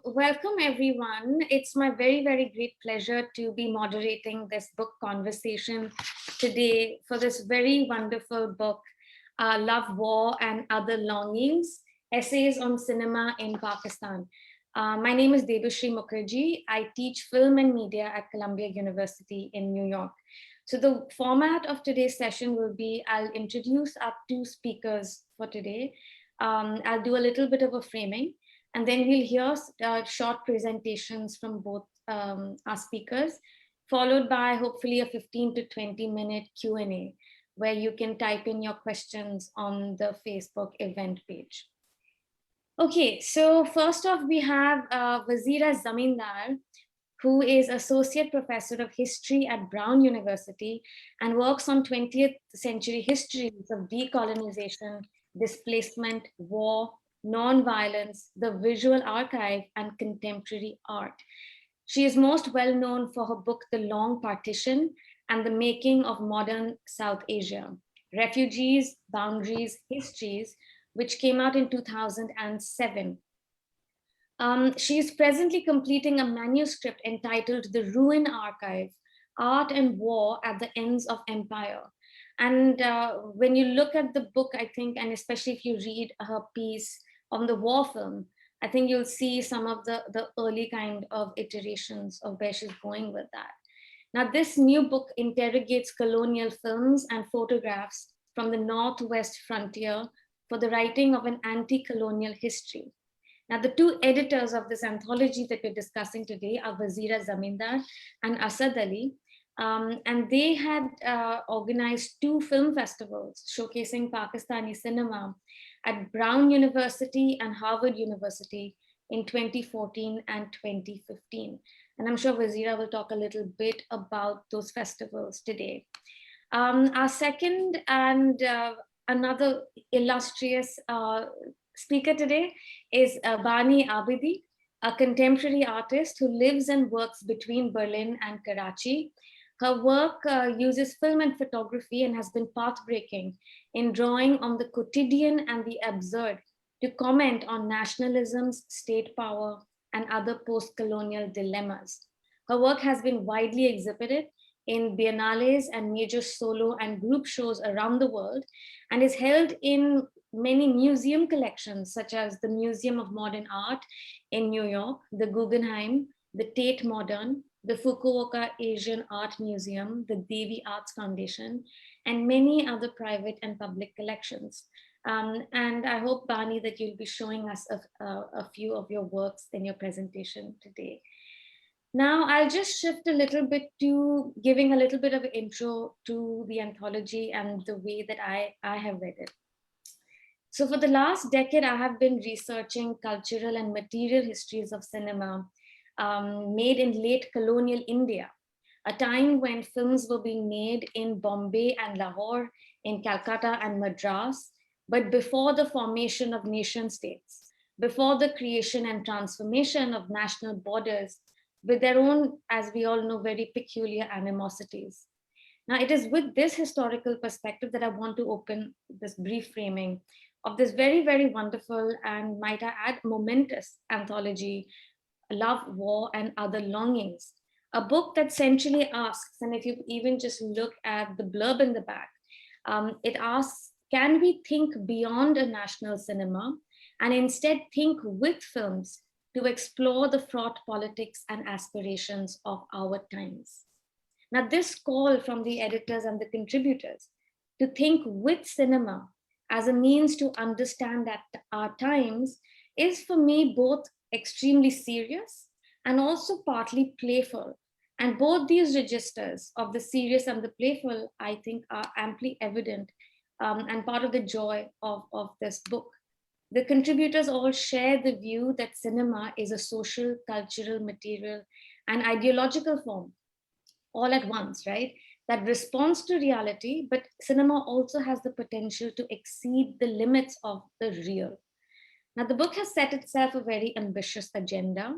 Welcome everyone. It's my very, very great pleasure to be moderating this book conversation today for this very wonderful book, Love, War and Other Longings, Essays on Cinema in Pakistan. My name is Debashri Mukherjee. I teach film and media at Columbia University in New York. So the format of today's session will be, I'll introduce our two speakers for today. I'll do a little bit of a framing, and then we'll hear short presentations from both our speakers, followed by hopefully a 15 to 20 minute Q&A, where you can type in your questions on the Facebook event page. Okay, so first off, we have Wazira Zamindar, who is Associate Professor of History at Brown University and works on 20th century histories of decolonization, displacement, war, non-violence, the visual archive, and contemporary art. She is most well known for her book, The Long Partition and the Making of Modern South Asia, Refugees, Boundaries, Histories, which came out in 2007. She is presently completing a manuscript entitled The Ruin Archive, Art and War at the Ends of Empire. And when you look at the book, I think, and especially if you read her piece on the war film, I think you'll see some of the early kind of iterations of where she's going with that. Now, this new book interrogates colonial films and photographs from the Northwest frontier for the writing of an anti-colonial history. Now, the two editors of this anthology that we're discussing today are Wazira Zamindar and Asad Ali. And they had organized two film festivals showcasing Pakistani cinema at Brown University and Harvard University in 2014 and 2015. And I'm sure Wazira will talk a little bit about those festivals today. Our second and another illustrious speaker today is Bani Abidi, a contemporary artist who lives and works between Berlin and Karachi. Her work uses film and photography and has been pathbreaking in drawing on the quotidian and the absurd to comment on nationalisms, state power, and other post-colonial dilemmas. Her work has been widely exhibited in biennales and major solo and group shows around the world, and is held in many museum collections, such as the Museum of Modern Art in New York, the Guggenheim, the Tate Modern, the Fukuoka Asian Art Museum, the Devi Arts Foundation, and many other private and public collections. And I hope, Bani, that you'll be showing us a few of your works in your presentation today. Now, I'll just shift a little bit to giving a little bit of an intro to the anthology and the way that I have read it. So for the last decade, I have been researching cultural and material histories of cinema made in late colonial India, a time when films were being made in Bombay and Lahore, in Calcutta and Madras, but before the formation of nation states, before the creation and transformation of national borders with their own, as we all know, very peculiar animosities. Now, it is with this historical perspective that I want to open this brief framing of this very, very wonderful and, might I add, momentous anthology, Love, War and Other Longings, a book that centrally asks, and if you even just look at the blurb in the back, it asks, can we think beyond a national cinema and instead think with films to explore the fraught politics and aspirations of our times? Now, this call from the editors and the contributors to think with cinema as a means to understand that our times is, for me, both extremely serious and also partly playful. And both these registers of the serious and the playful, I think, are amply evident and part of the joy of this book. The contributors all share the view that cinema is a social, cultural, material, and ideological form all at once, right? That responds to reality, but cinema also has the potential to exceed the limits of the real. Now, the book has set itself a very ambitious agenda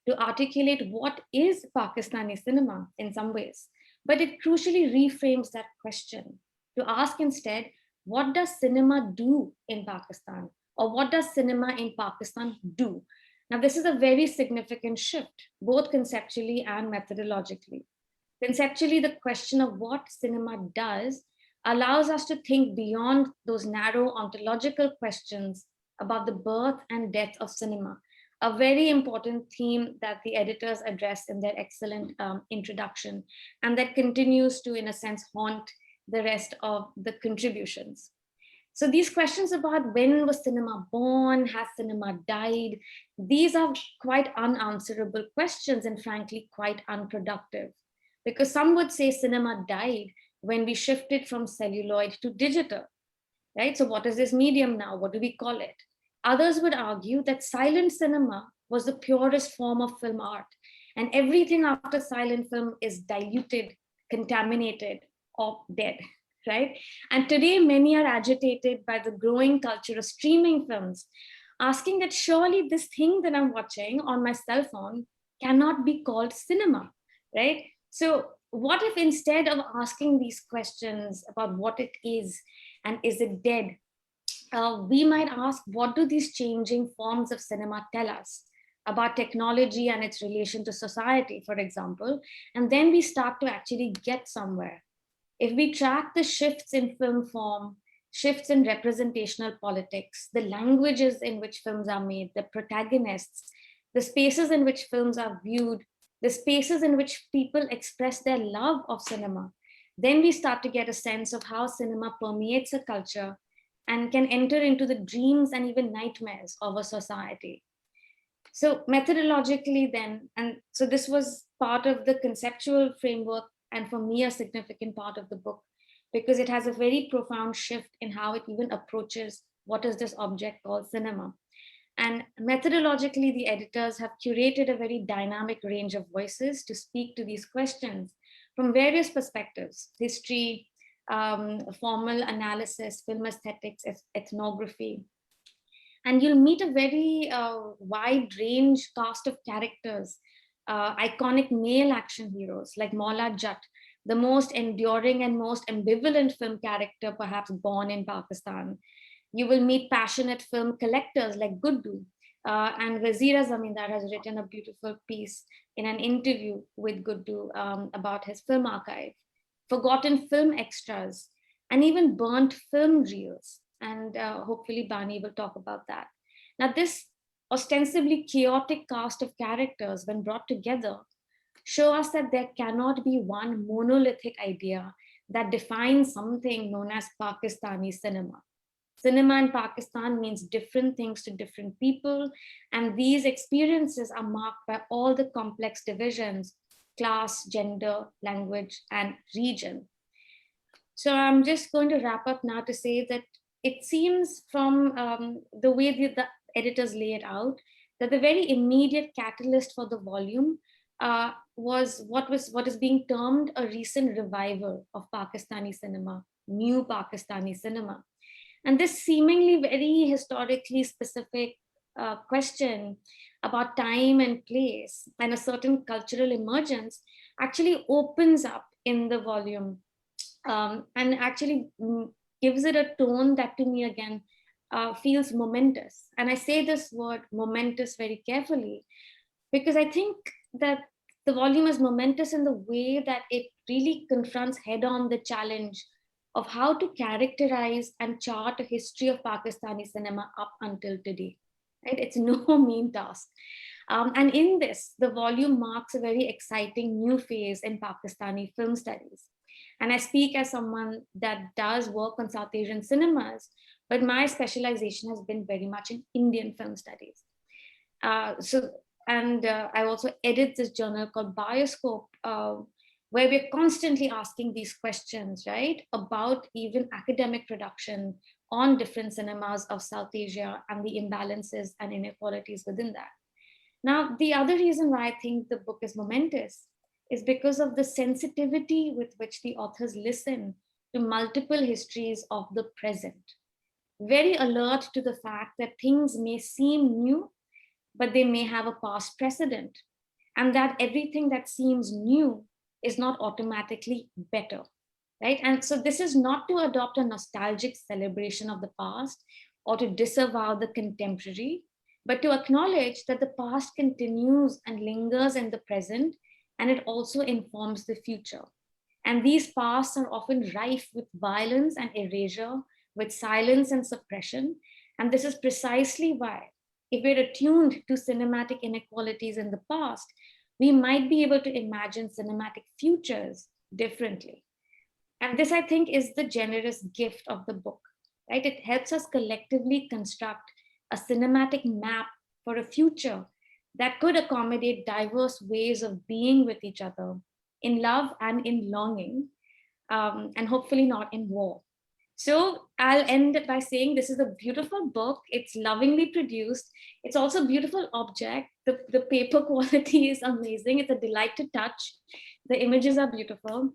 to articulate what is Pakistani cinema in some ways, but it crucially reframes that question to ask instead, what does cinema do in Pakistan? Or what does cinema in Pakistan do? Now, this is a very significant shift, both conceptually and methodologically. Conceptually, the question of what cinema does allows us to think beyond those narrow ontological questions about the birth and death of cinema, a very important theme that the editors address in their excellent introduction, and that continues to, in a sense, haunt the rest of the contributions. So these questions about when was cinema born, has cinema died, these are quite unanswerable questions and frankly quite unproductive. Because some would say cinema died when we shifted from celluloid to digital, right? So what is this medium now? What do we call it? Others would argue that silent cinema was the purest form of film art, and everything after silent film is diluted, contaminated, or dead, right? And today, many are agitated by the growing culture of streaming films, asking that surely this thing that I'm watching on my cell phone cannot be called cinema, right? So, what if instead of asking these questions about what it is and is it dead, we might ask, what do these changing forms of cinema tell us about technology and its relation to society, for example? And then we start to actually get somewhere. If we track the shifts in film form, shifts in representational politics, the languages in which films are made, the protagonists, the spaces in which films are viewed, the spaces in which people express their love of cinema, then we start to get a sense of how cinema permeates a culture and can enter into the dreams and even nightmares of a society. So methodologically then, and so this was part of the conceptual framework, and for me a significant part of the book, because it has a very profound shift in how it even approaches what is this object called cinema. And methodologically, the editors have curated a very dynamic range of voices to speak to these questions from various perspectives: history, formal analysis, film aesthetics, ethnography. And you'll meet a very wide range cast of characters, iconic male action heroes like Maula Jatt, the most enduring and most ambivalent film character perhaps born in Pakistan. You will meet passionate film collectors like Guddu, and Razira Zamindar has written a beautiful piece in an interview with Guddu about his film archive, forgotten film extras, and even burnt film reels. And hopefully Bani will talk about that. Now, this ostensibly chaotic cast of characters, when brought together, show us that there cannot be one monolithic idea that defines something known as Pakistani cinema. Cinema in Pakistan means different things to different people, and these experiences are marked by all the complex divisions: class, gender, language, and region. So I'm just going to wrap up now to say that it seems from the way the editors lay it out that the very immediate catalyst for the volume was what is being termed a recent revival of Pakistani cinema, new Pakistani cinema. And this seemingly very historically specific question about time and place and a certain cultural emergence actually opens up in the volume, and actually gives it a tone that to me again feels momentous. And I say this word momentous very carefully because I think that the volume is momentous in the way that it really confronts head on the challenge of how to characterize and chart a history of Pakistani cinema up until today. Right? It's no mean task. And in this, the volume marks a very exciting new phase in Pakistani film studies. And I speak as someone that does work on South Asian cinemas, but my specialization has been very much in Indian film studies. I also edit this journal called Bioscope, where we're constantly asking these questions, right, about even academic production on different cinemas of South Asia and the imbalances and inequalities within that. Now, the other reason why I think the book is momentous is because of the sensitivity with which the authors listen to multiple histories of the present. Very alert to the fact that things may seem new, but they may have a past precedent, and that everything that seems new is not automatically better, right? And so this is not to adopt a nostalgic celebration of the past or to disavow the contemporary. but to acknowledge that the past continues and lingers in the present, and it also informs the future. And these pasts are often rife with violence and erasure, with silence and suppression. And this is precisely why, if we're attuned to cinematic inequalities in the past, we might be able to imagine cinematic futures differently. And this, I think, is the generous gift of the book, right? It helps us collectively construct a cinematic map for a future that could accommodate diverse ways of being with each other in love and in longing, and hopefully not in war. So I'll end by saying this is a beautiful book. It's lovingly produced. It's also a beautiful object. The paper quality is amazing. It's a delight to touch. The images are beautiful.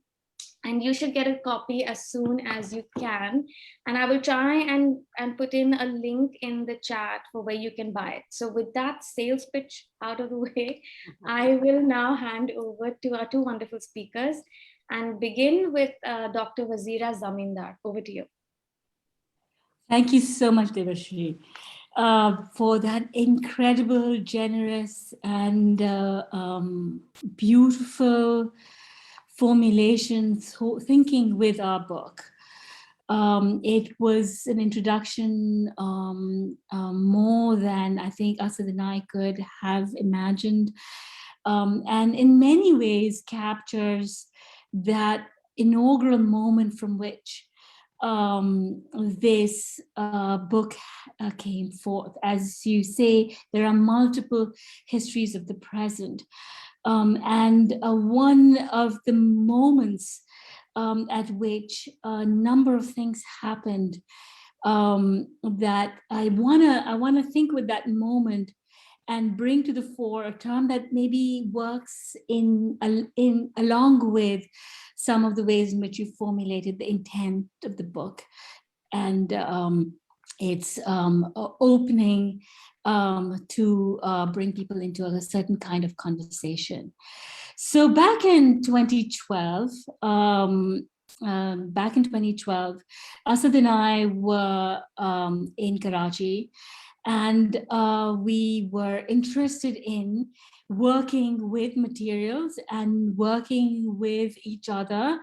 And you should get a copy as soon as you can. And I will try and put in a link in the chat for where you can buy it. So with that sales pitch out of the way, I will now hand over to our two wonderful speakers and begin with Dr. Wazira Zamindar. Over to you. Thank you so much, Devashri, for that incredible, generous, and beautiful formulations, thinking with our book. It was an introduction more than I think Asad and I could have imagined, and in many ways captures that inaugural moment from which this book came forth. As you say, there are multiple histories of the present. And one of the moments at which a number of things happened that I wanna think with that moment and bring to the fore a term that maybe works in along with some of the ways in which you formulated the intent of the book, and its opening to bring people into a certain kind of conversation. So back in 2012, Asad and I were in Karachi, and we were interested in working with materials and working with each other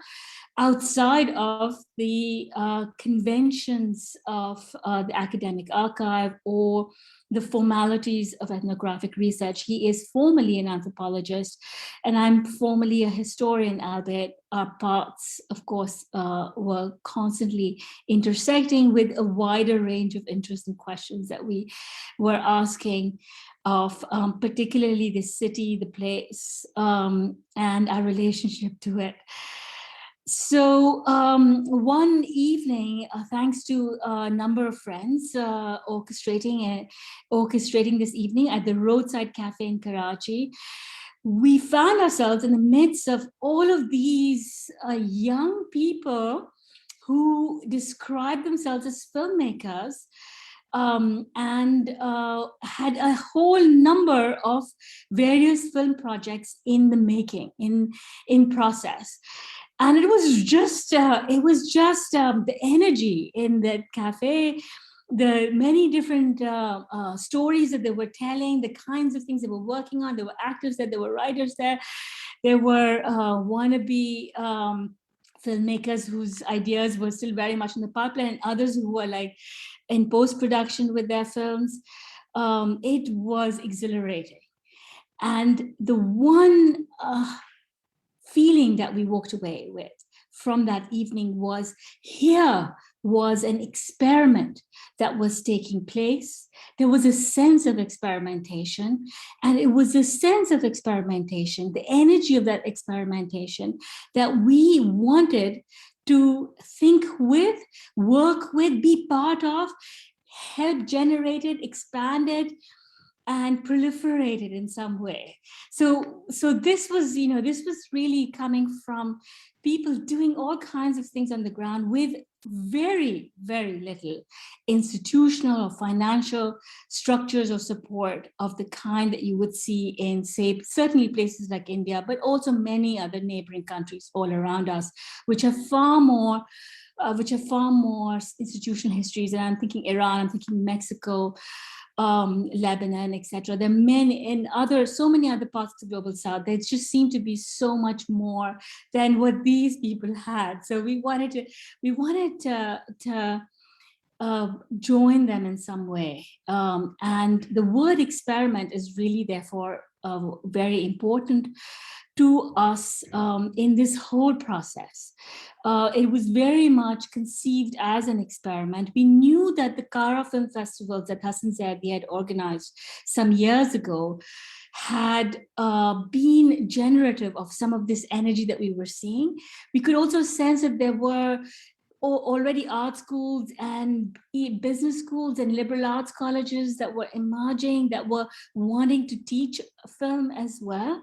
outside of the conventions of the academic archive or the formalities of ethnographic research. He is formally an anthropologist, and I'm formally a historian, albeit our paths, of course, were constantly intersecting with a wider range of interests and questions that we were asking of particularly the city, the place, and our relationship to it. So one evening, thanks to a number of friends orchestrating this evening at the Roadside Cafe in Karachi, we found ourselves in the midst of all of these young people who describe themselves as filmmakers, and had a whole number of various film projects in the making, in process. And it was just the energy in that cafe, the many different stories that they were telling, the kinds of things they were working on. There were actors there, there were writers there, there were wannabe filmmakers whose ideas were still very much in the pipeline, and others who were like in post-production with their films. It was exhilarating. And the one feeling that we walked away with from that evening was, here was an experiment that was taking place. There was a sense of experimentation, and it was a sense of experimentation, the energy of that experimentation, that we wanted to think with, work with, be part of, help generate it, expand it, and proliferated in some way. So this was, this was really coming from people doing all kinds of things on the ground with very, very little institutional or financial structures of support of the kind that you would see in, say, certainly places like India, but also many other neighboring countries all around us, which have far more institutional histories. And I'm thinking Iran, I'm thinking Mexico, Lebanon, etc. There are many in so many other parts of the global south. There just seemed to be so much more than what these people had. So we wanted to join them in some way. And the word experiment is really therefore very important to us in this whole process. It was very much conceived as an experiment. We knew that the Kara Film Festivals that Hassan Zaidi had organized some years ago had been generative of some of this energy that we were seeing. We could also sense that there were already art schools and business schools and liberal arts colleges that were emerging, that were wanting to teach film as well.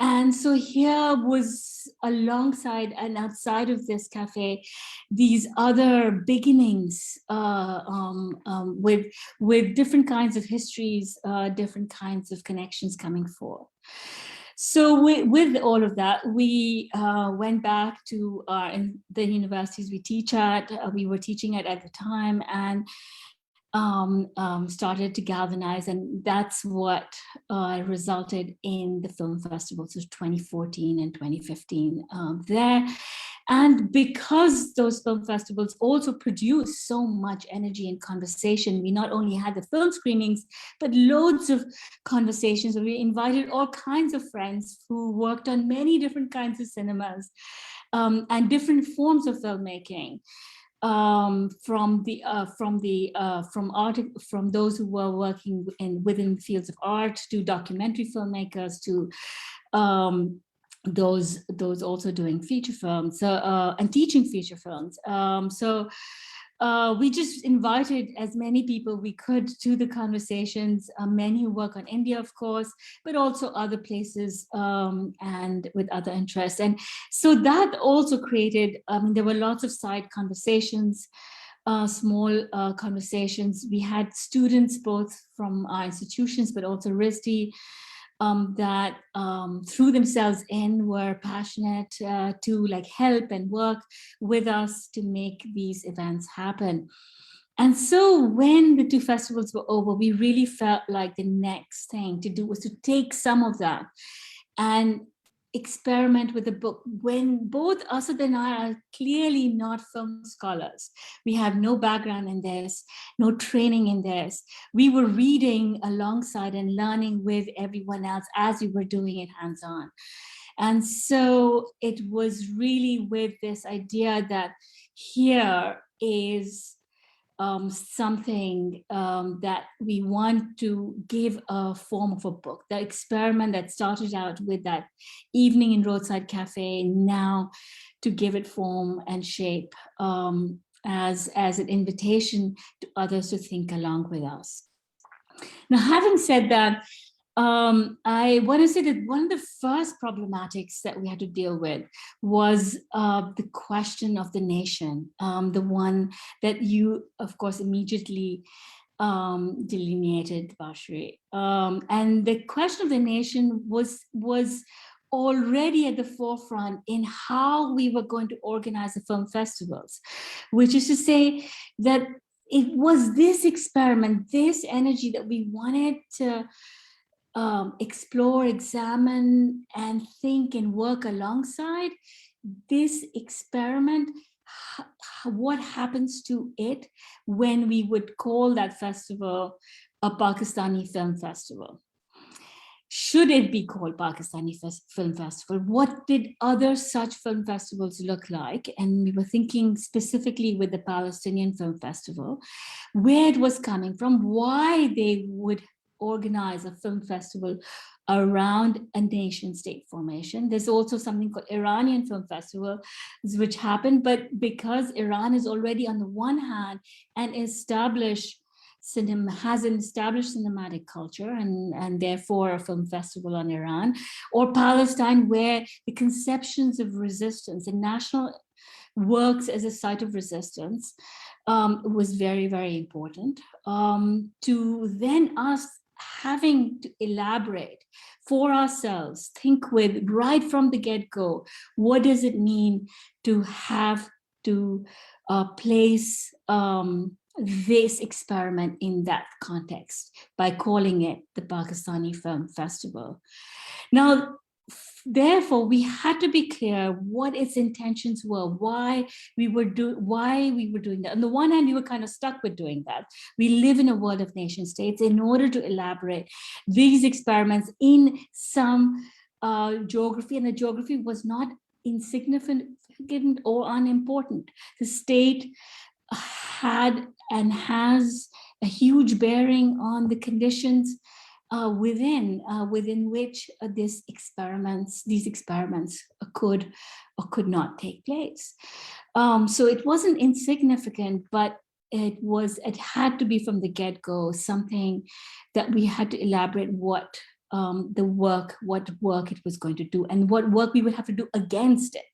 And so here was, alongside and outside of this cafe, these other beginnings with different kinds of histories, different kinds of connections coming forth. So with all of that, we went back to the universities we teach at, we were teaching at the time, and started to galvanize, and that's what resulted in the film festivals of 2014 and 2015 there. And because those film festivals also produce so much energy and conversation, we not only had the film screenings, but loads of conversations. We invited all kinds of friends who worked on many different kinds of cinemas and different forms of filmmaking. From those who were working within fields of art, to documentary filmmakers, to those also doing feature films, and teaching feature films. We just invited as many people we could to the conversations, many who work on India, of course, but also other places and with other interests. And so that also created, there were lots of side conversations, small conversations. We had students both from our institutions, but also RISD, that threw themselves in, were passionate to help and work with us to make these events happen. And so when the two festivals were over, we really felt like the next thing to do was to take some of that and experiment with the book, when both Asad and I are clearly not film scholars. We have no background in this, no training in this. We were reading alongside and learning with everyone else as we were doing it hands-on. And so it was really with this idea that here is something that we want to give a form of a book. The experiment that started out with that evening in Roadside Cafe, now to give it form and shape as an invitation to others to think along with us. Now, having said that, I want to say that one of the first problematics that we had to deal with was the question of the nation, the one that you, of course, immediately delineated, Bashri. And the question of the nation was already at the forefront in how we were going to organize the film festivals, which is to say that it was this experiment, this energy that we wanted to explore, examine, and think and work alongside. This experiment, what happens to it when we would call that festival a Pakistani Film Festival? Should it be called Pakistani Film Festival? What did other such film festivals look like? And we were thinking specifically with the Palestinian Film Festival, where it was coming from, why they would organize a film festival around a nation state formation. There's also something called Iranian Film Festival, which happened, but because Iran is already on the one hand an established has an established cinematic culture and therefore a film festival on Iran, or Palestine, where the conceptions of resistance and national works as a site of resistance was very, very important. To then us having to elaborate for ourselves, think with right from the get-go, what does it mean to have to place this experiment in that context by calling it the Pakistani Film Festival. Now, therefore, we had to be clear what its intentions were, why we were doing that. On the one hand, we were kind of stuck with doing that. We live in a world of nation states. In order to elaborate these experiments in some geography, and the geography was not insignificant or unimportant. The state had and has a huge bearing on the conditions within which these experiments could or could not take place. So it wasn't insignificant, but it had to be from the get-go something that we had to elaborate what work it was going to do, and what work we would have to do against it,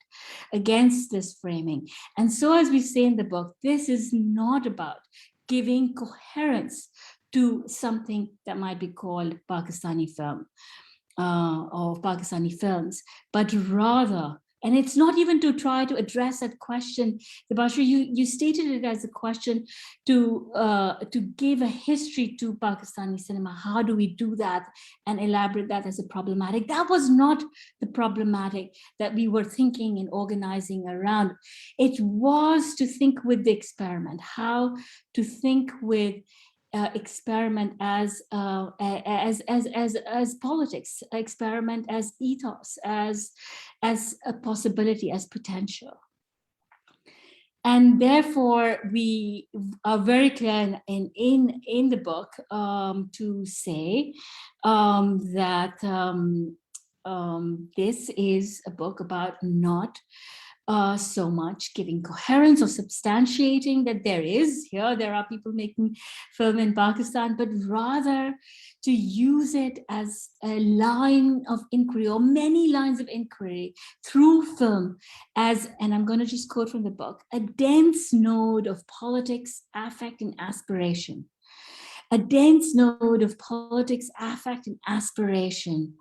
against this framing. And so, as we say in the book, this is not about giving coherence to something that might be called Pakistani film or Pakistani films, but rather, and it's not even to try to address that question, Debashir, you stated it as a question to give a history to Pakistani cinema. How do we do that and elaborate that as a problematic? That was not the problematic that we were thinking and organizing around. It was to think with the experiment, how to think with experiment as politics, experiment as ethos, as a possibility, as potential. And therefore, we are very clear in the book to say that this is a book about not so much giving coherence or substantiating that there are people making film in Pakistan, but rather to use it as a line of inquiry, or many lines of inquiry through film as, and I'm going to just quote from the book, a dense node of politics, affect, and aspiration. A dense node of politics, affect, and aspiration.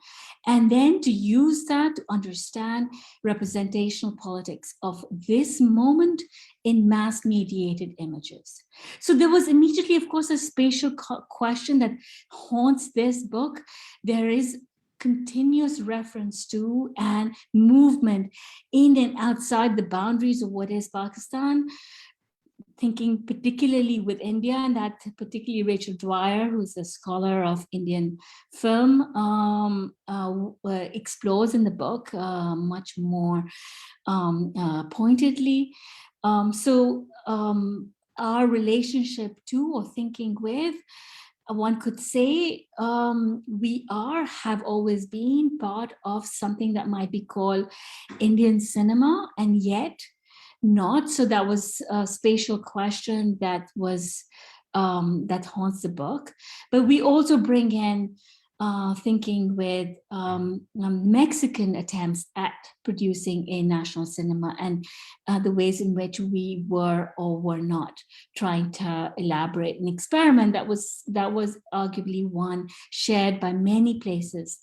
And then to use that to understand representational politics of this moment in mass-mediated images. So there was immediately, of course, a spatial question that haunts this book. There is continuous reference to and movement in and outside the boundaries of what is Pakistan, thinking particularly with India, and that particularly Rachel Dwyer, who's a scholar of Indian film, explores in the book much more pointedly. So our relationship to, or thinking with, one could say we have always been part of something that might be called Indian cinema, and yet not. So that was a spatial question that was that haunts the book. But we also bring in thinking with Mexican attempts at producing a national cinema, and the ways in which we were or were not trying to elaborate an experiment that was arguably one shared by many places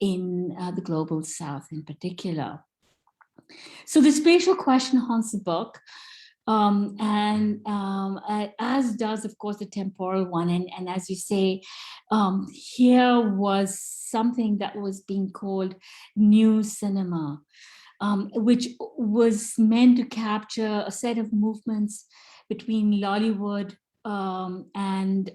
in the global South in particular. So the spatial question haunts the book, as does, of course, the temporal one. And as you say, here was something that was being called new cinema, which was meant to capture a set of movements between Lollywood and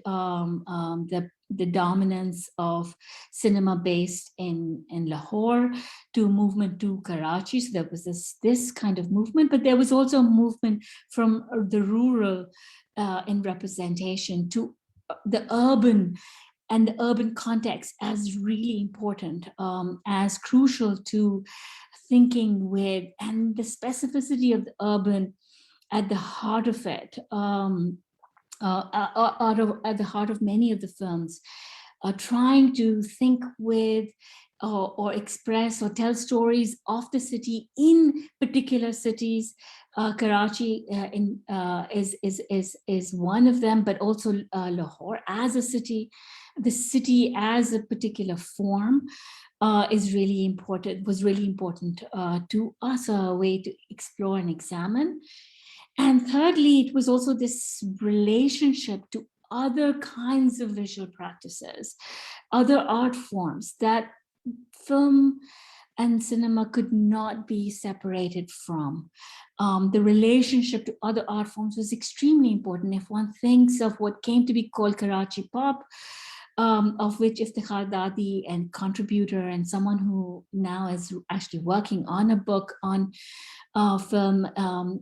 the dominance of cinema based in Lahore, to movement to Karachi. So there was this kind of movement, but there was also a movement from the rural in representation to the urban, and the urban context as really important, as crucial to thinking with, and the specificity of the urban at the heart of it. At the heart of many of the films, trying to think with or express or tell stories of the city in particular cities. Karachi is one of them, but also Lahore as a city, the city as a particular form was really important to us, a way to explore and examine. And thirdly, it was also this relationship to other kinds of visual practices, other art forms that film and cinema could not be separated from. The relationship to other art forms was extremely important. If one thinks of what came to be called Karachi pop, of which Iftikhar Dadi, and contributor and someone who now is actually working on a book on film,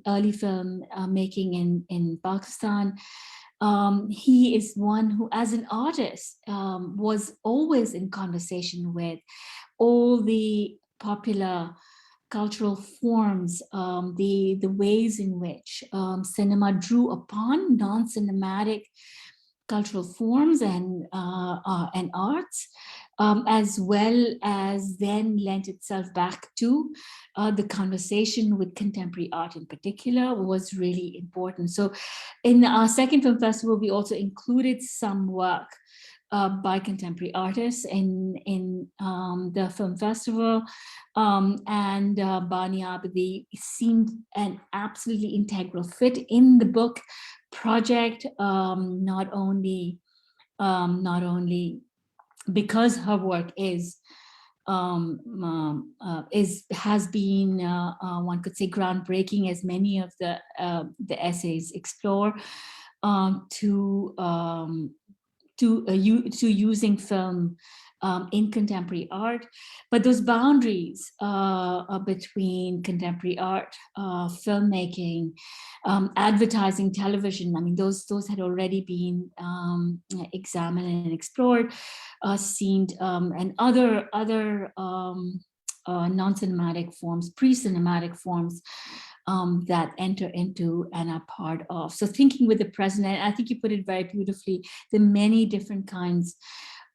early film making in Pakistan. He is one who, as an artist, was always in conversation with all the popular cultural forms, the ways in which cinema drew upon non-cinematic cultural forms and arts, as well as then lent itself back to the conversation with contemporary art in particular was really important. So in our second film festival, we also included some work by contemporary artists in the film festival, and Bani Abadi seemed an absolutely integral fit in the book project, not only because her work has been one could say groundbreaking, as many of the essays explore, to using film in contemporary art, but those boundaries between contemporary art, filmmaking, advertising, television, I mean, those had already been examined and explored, seemed, and other non-cinematic forms, pre-cinematic forms that enter into and are part of. So thinking with the present, and I think you put it very beautifully, the many different kinds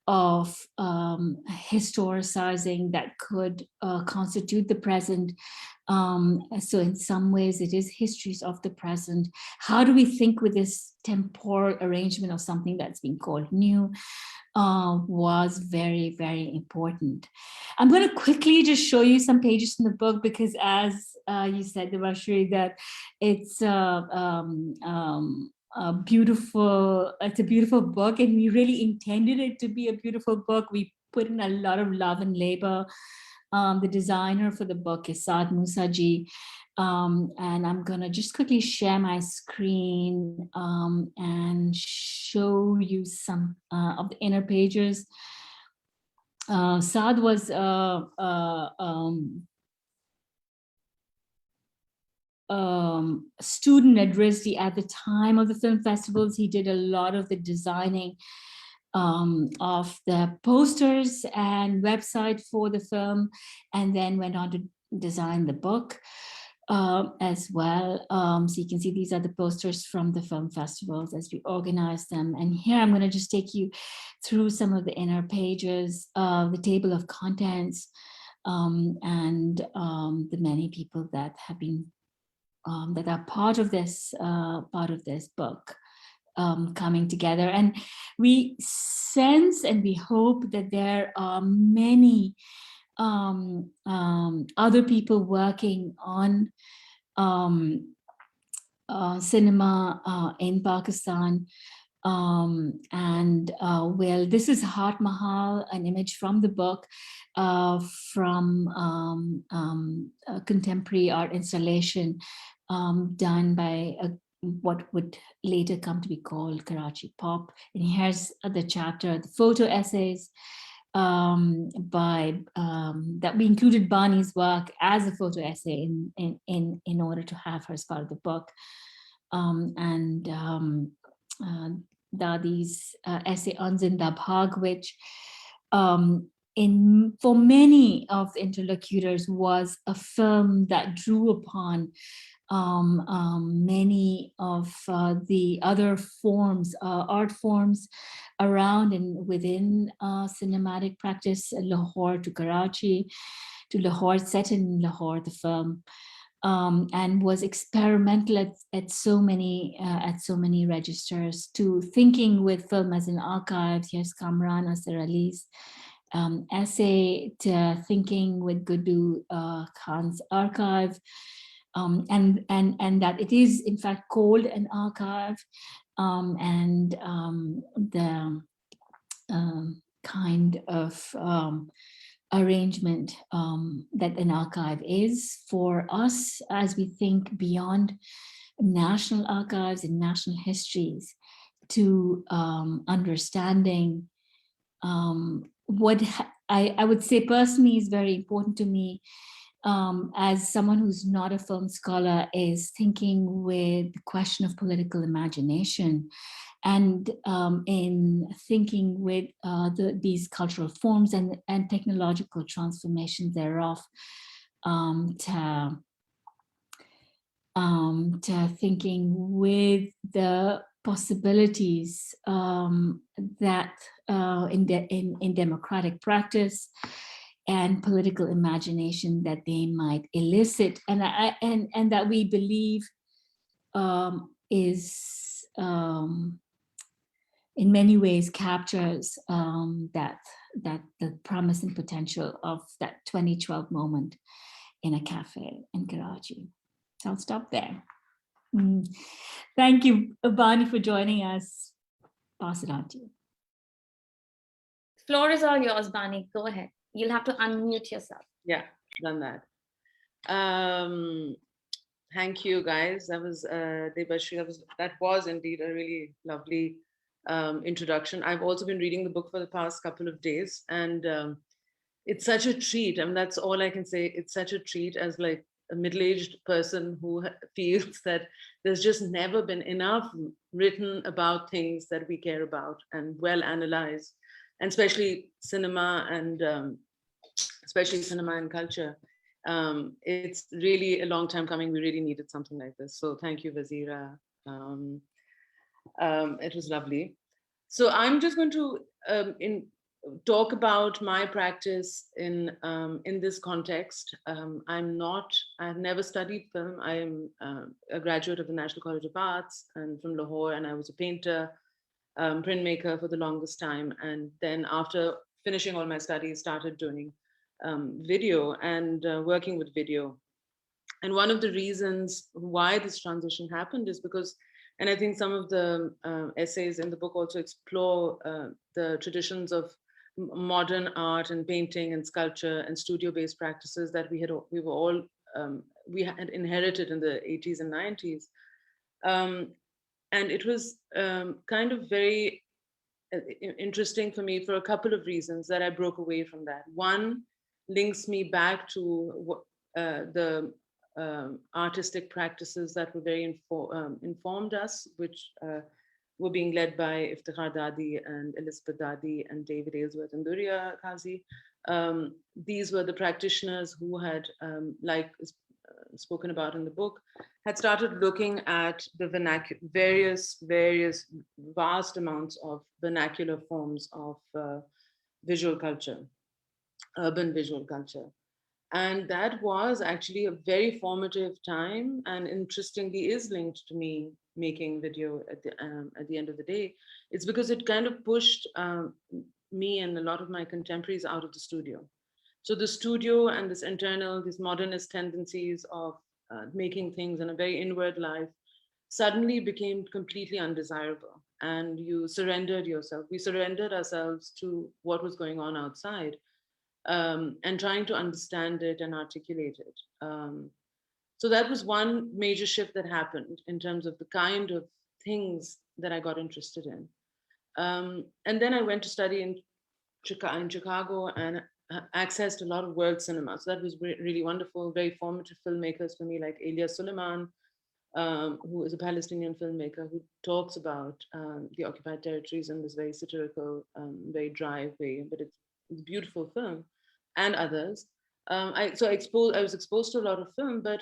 of historicizing that could constitute the present. So in some ways it is histories of the present. How do we think with this temporal arrangement of something that's been called new? Was very, very important. I'm going to quickly just show you some pages in the book, because as you said, Devashri, that it's a beautiful book, and we really intended it to be a beautiful book. We put in a lot of love and labor. The designer for the book is Saad Musaji. And I'm gonna just quickly share my screen and show you some of the inner pages. Saad was student at RISD at the time of the film festivals. He did a lot of the designing of the posters and website for the film, and then went on to design the book as well. So you can see these are the posters from the film festivals as we organize them. And here I'm going to just take you through some of the inner pages, the table of contents, and the many people that have been that are part of this book coming together. And we sense and we hope that there are many other people working on cinema in Pakistan. Well, this is Heart Mahal, an image from the book, from a contemporary art installation done by what would later come to be called Karachi Pop. And here's the chapter, the photo essays that we included Bani's work as a photo essay in order to have her as part of the book. Dadi's essay on Zinda Bhag, which for many of the interlocutors was a film that drew upon many of the other forms, art forms around and within cinematic practice, Lahore to Karachi to Lahore, set in Lahore, the film, and was experimental at so many registers, to thinking with film as an archive. Here's Kamran Asar Ali's essay, to thinking with Gudu Khan's archive, and that it is in fact called an archive, and the kind of arrangement that an archive is for us as we think beyond national archives and national histories to understanding what I would say personally is very important to me, as someone who's not a film scholar, is thinking with the question of political imagination, and in thinking with these cultural forms and technological transformations thereof, to thinking with the possibilities that in democratic practice and political imagination that they might elicit, and that we believe is in many ways captures that the promise and potential of that 2012 moment in a cafe in Karachi. So I'll stop there. Thank you, Bani, for joining us. Pass it on to you. Floor is all yours, Bani. Go ahead. You'll have to unmute yourself. Yeah, done that. Thank you, guys. That was Debashri. That was indeed a really lovely introduction. I've also been reading the book for the past couple of days, and it's such a treat. I mean, that's all I can say. It's such a treat as like a middle-aged person who feels that there's just never been enough written about things that we care about and well analyzed, and especially cinema and culture. It's really a long time coming. We really needed something like this. So thank you, Wazira. It was lovely. So I'm just going to talk about my practice in this context. I've never studied film. I am a graduate of the National College of Arts and from Lahore, and I was a painter, printmaker for the longest time. And then after finishing all my studies, started doing video and working with video. And one of the reasons why this transition happened is because, and I think some of the essays in the book also explore the traditions of modern art and painting and sculpture and studio-based practices that we had inherited in the 80s and 90s. And it was kind of very interesting for me for a couple of reasons that I broke away from that. One links me back to the artistic practices that were very informed us, which were being led by Iftikhar Dadi and Elizabeth Dadi and David Aylesworth and Durya Kazi. These were the practitioners who had, like spoken about in the book, had started looking at the various vast amounts of vernacular forms of visual culture, urban visual culture. And that was actually a very formative time, and interestingly is linked to me making video at the end of the day. It's because it kind of pushed me and a lot of my contemporaries out of the studio. So the studio and these modernist tendencies of making things in a very inward life suddenly became completely undesirable. And you surrendered yourself. We surrendered ourselves to what was going on outside. And trying to understand it and articulate it. So that was one major shift that happened in terms of the kind of things that I got interested in. And then I went to study in Chicago and accessed a lot of world cinema. So that was really wonderful, very formative filmmakers for me, like Elia Suleiman, who is a Palestinian filmmaker who talks about the occupied territories in this very satirical, very dry way, but it's a beautiful film, and others. I was exposed to a lot of film, but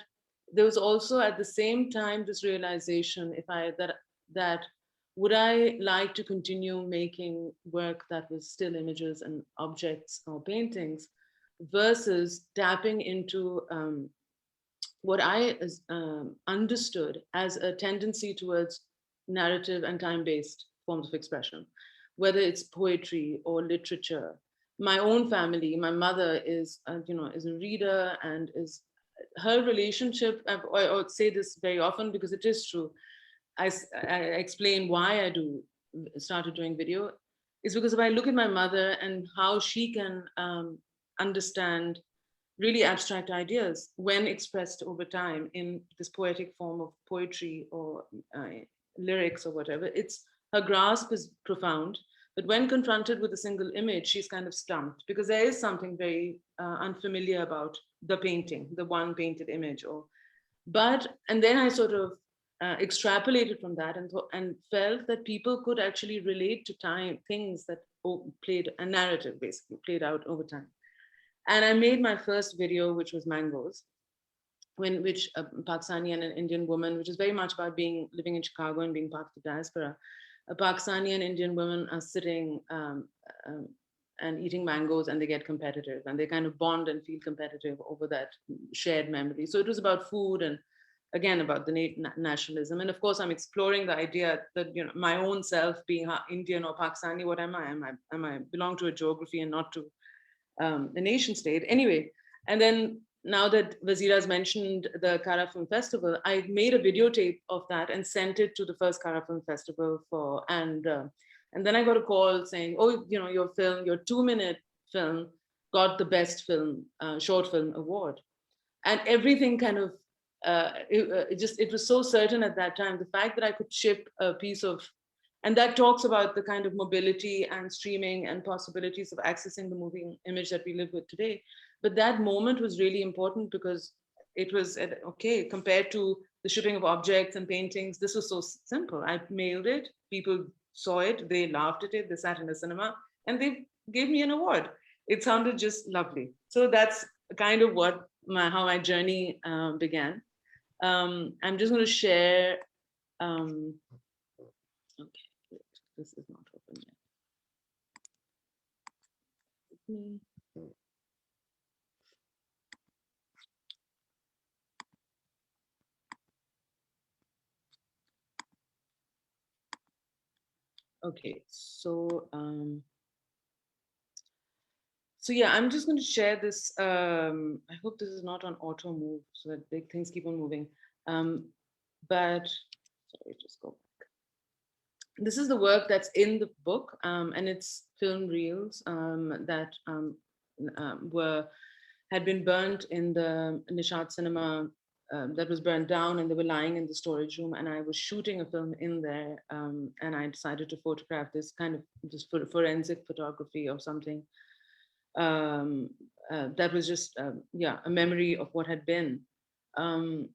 there was also at the same time this realization that would I like to continue making work that was still images and objects or paintings versus tapping into what I understood as a tendency towards narrative and time-based forms of expression, whether it's poetry or literature. My own family, my mother is a reader and is her relationship, I would say this very often because it is true. I explain why I started doing video is because if I look at my mother and how she can understand really abstract ideas when expressed over time in this poetic form of poetry or lyrics or whatever, her grasp is profound. But when confronted with a single image, she's kind of stumped because there is something very unfamiliar about the painting, the one painted image. And then I sort of extrapolated from that and felt that people could actually relate to things that played a narrative, basically played out over time. And I made my first video, which was Mangoes, which a Pakistani and an Indian woman, which is very much about living in Chicago and being part of the diaspora. A Pakistani and Indian women are sitting and eating mangoes, and they get competitive, and they kind of bond and feel competitive over that shared memory. So it was about food and again about the nationalism. And of course, I'm exploring the idea that my own self being Indian or Pakistani, what am I? Am I belong to a geography and not to a nation state? Anyway, and then now that Wazira's mentioned the Kara Film Festival, I made a videotape of that and sent it to the first Kara Film Festival and then I got a call saying, oh, your 2-minute film got the best film, short film award. And everything kind of, it was so certain at that time, the fact that I could ship a piece of, and that talks about the kind of mobility and streaming and possibilities of accessing the moving image that we live with today. But that moment was really important because it was, okay, compared to the shipping of objects and paintings, this was so simple. I mailed it, people saw it, they laughed at it, they sat in the cinema, and they gave me an award. It sounded just lovely. So that's kind of how my journey began. I'm just going to share. Okay, this is not open yet. Okay, so yeah, I'm just going to share this. I hope this is not on auto move so that big things keep on moving. But sorry, just go back. This is the work that's in the book, and it's film reels that had been burnt in the Nishat cinema that was burned down, and they were lying in the storage room, and I was shooting a film in there, and I decided to photograph this kind of just forensic photography of something that was just a memory of what had been. And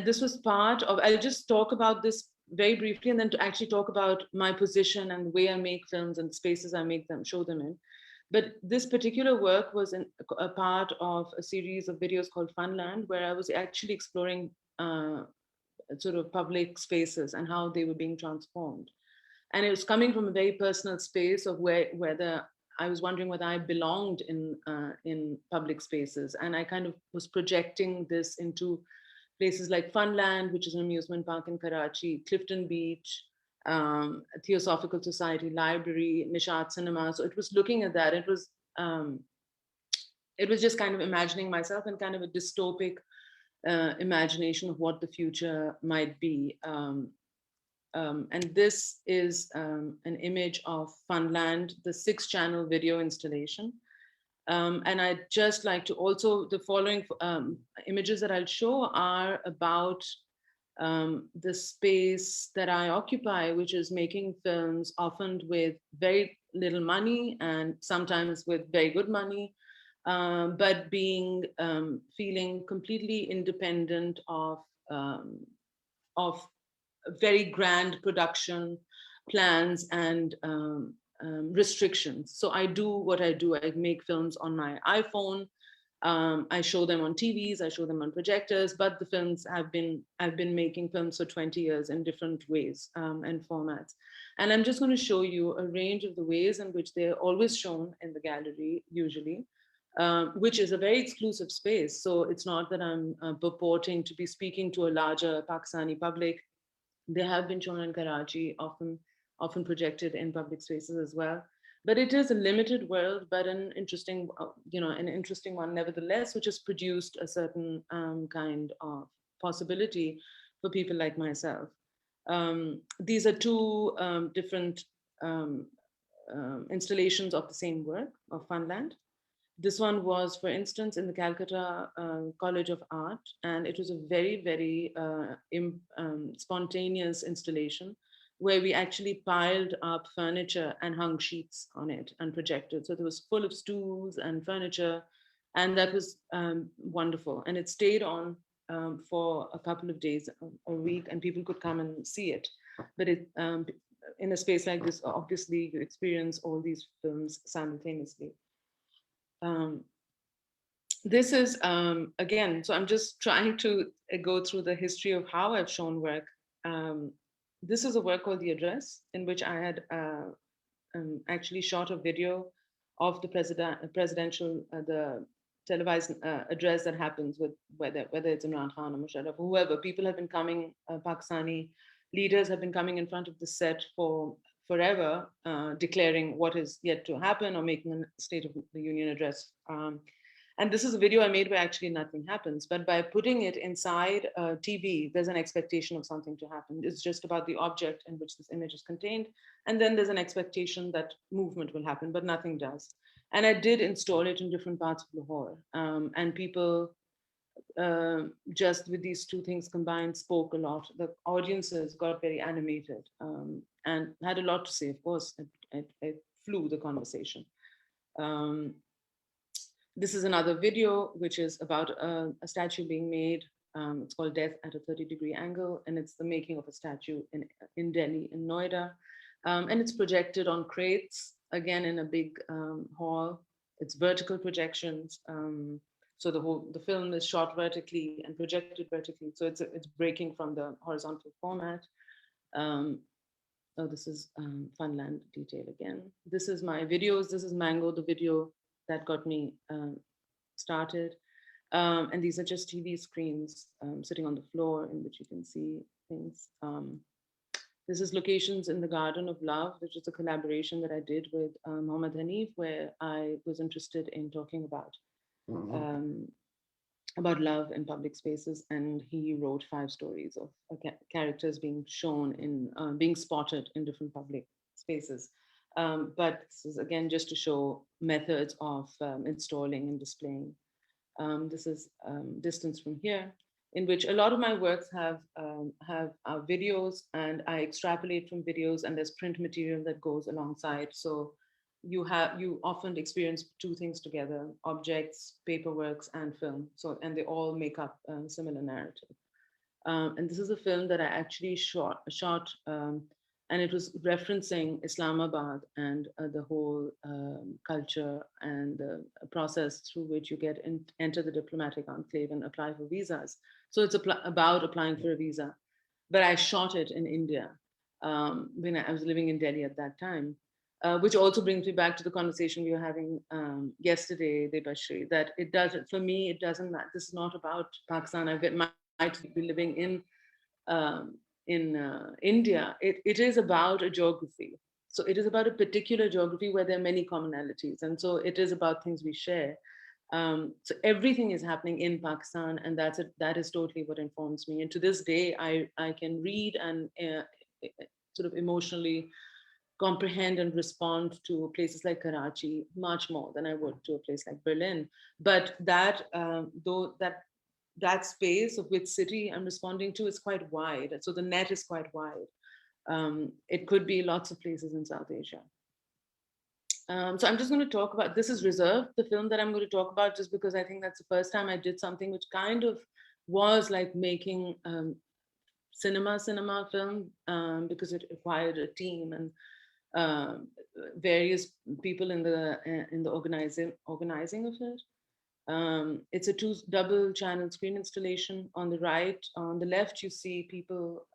this was part of, I'll just talk about this very briefly and then to actually talk about my position and the way I make films and the spaces I show them in. But this particular work was a part of a series of videos called Funland, where I was actually exploring sort of public spaces and how they were being transformed. And it was coming from a very personal space of whether I was wondering whether I belonged in public spaces. And I kind of was projecting this into places like Funland, which is an amusement park in Karachi, Clifton Beach, Theosophical Society Library, Nishat Cinema. So it was looking at that. It was just kind of imagining myself in kind of a dystopic imagination of what the future might be. And this is an image of Funland, the 6-channel video installation. And I'd just like to also, the following images that I'll show are about the space that I occupy, which is making films often with very little money and sometimes with very good money, but feeling completely independent of very grand production plans and restrictions. So I do what I do. I make films on my iPhone. I show them on TVs. I show them on projectors. But the films I've been making films for 20 years in different ways and formats. And I'm just going to show you a range of the ways in which they're always shown in the gallery, usually, which is a very exclusive space. So it's not that I'm purporting to be speaking to a larger Pakistani public. They have been shown in Karachi, often projected in public spaces as well. But it is a limited world, but an interesting, an interesting one nevertheless, which has produced a certain kind of possibility for people like myself. These are two different um, installations of the same work of Funland. This one was, for instance, in the Calcutta College of Art, and it was a very, very spontaneous installation where we actually piled up furniture and hung sheets on it and projected. So it was full of stools and furniture, and that was wonderful. And it stayed on for a couple of days, a week, and people could come and see it. But it, in a space like this, obviously you experience all these films simultaneously. This is, again, so I'm just trying to go through the history of how I've shown work. This is a work called The Address, in which I had actually shot a video of the presidential, the televised address that happens with whether it's Imran Khan or Musharraf, whoever. People have been coming, Pakistani leaders have been coming in front of the set for forever, declaring what is yet to happen or making a State of the Union address. And this is a video I made where actually nothing happens, but by putting it inside TV, there's an expectation of something to happen. It's just about the object in which this image is contained. And then there's an expectation that movement will happen, but nothing does. And I did install it in different parts of Lahore. And people, just with these two things combined, spoke a lot. The audiences got very animated and had a lot to say. Of course, it flew the conversation. This is another video, which is about a statue being made. It's called Death at a 30-Degree Angle, and it's the making of a statue in Delhi, in Noida. And it's projected on crates, again, in a big hall. It's vertical projections. So the film is shot vertically and projected vertically. So it's breaking from the horizontal format. Oh, this is Funland detail again. This is my videos. This is Mango, the video that got me started. And these are just TV screens sitting on the floor in which you can see things. This is Locations in the Garden of Love, which is a collaboration that I did with Mohammed Hanif, where I was interested in talking about love in public spaces. And he wrote 5 stories of characters being shown in, being spotted in different public spaces. But this is again just to show methods of installing and displaying. This is Distance from Here, in which a lot of my works have videos, and I extrapolate from videos, and there's print material that goes alongside. So you often experience 2 things together: objects, paperworks, and film. So, and they all make up a similar narrative. And this is a film that I actually shot and it was referencing Islamabad and the whole culture and the process through which you enter the diplomatic enclave and apply for visas. So it's about applying for a visa. But I shot it in India when I was living in Delhi at that time, which also brings me back to the conversation we were having yesterday, Debashri, that it doesn't, for me, it doesn't matter. This is not about Pakistan. I might be living in India. It is about a geography. So it is about a particular geography where there are many commonalities. And so it is about things we share. So everything is happening in Pakistan, and that is totally what informs me. And to this day, I can read and sort of emotionally comprehend and respond to places like Karachi much more than I would to a place like Berlin. But that, that space of which city I'm responding to is quite wide. So the net is quite wide. It could be lots of places in South Asia. So I'm just going to talk about, this is Reserve, the film that I'm going to talk about, just because I think that's the first time I did something which kind of was like making cinema film, because it required a team and various people in the organizing of it. It's a double channel screen installation. On the right, on the left, you see people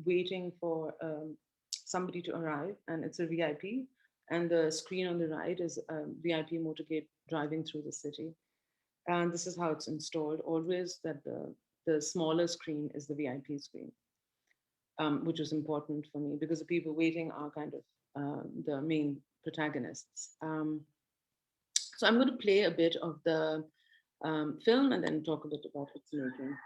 waiting for somebody to arrive, and it's a VIP. And the screen on the right is a VIP motorcade driving through the city. And this is how it's installed. Always that the smaller screen is the VIP screen, which is important for me because the people waiting are kind of the main protagonists. So I'm going to play a bit of the film and then talk a bit about its making.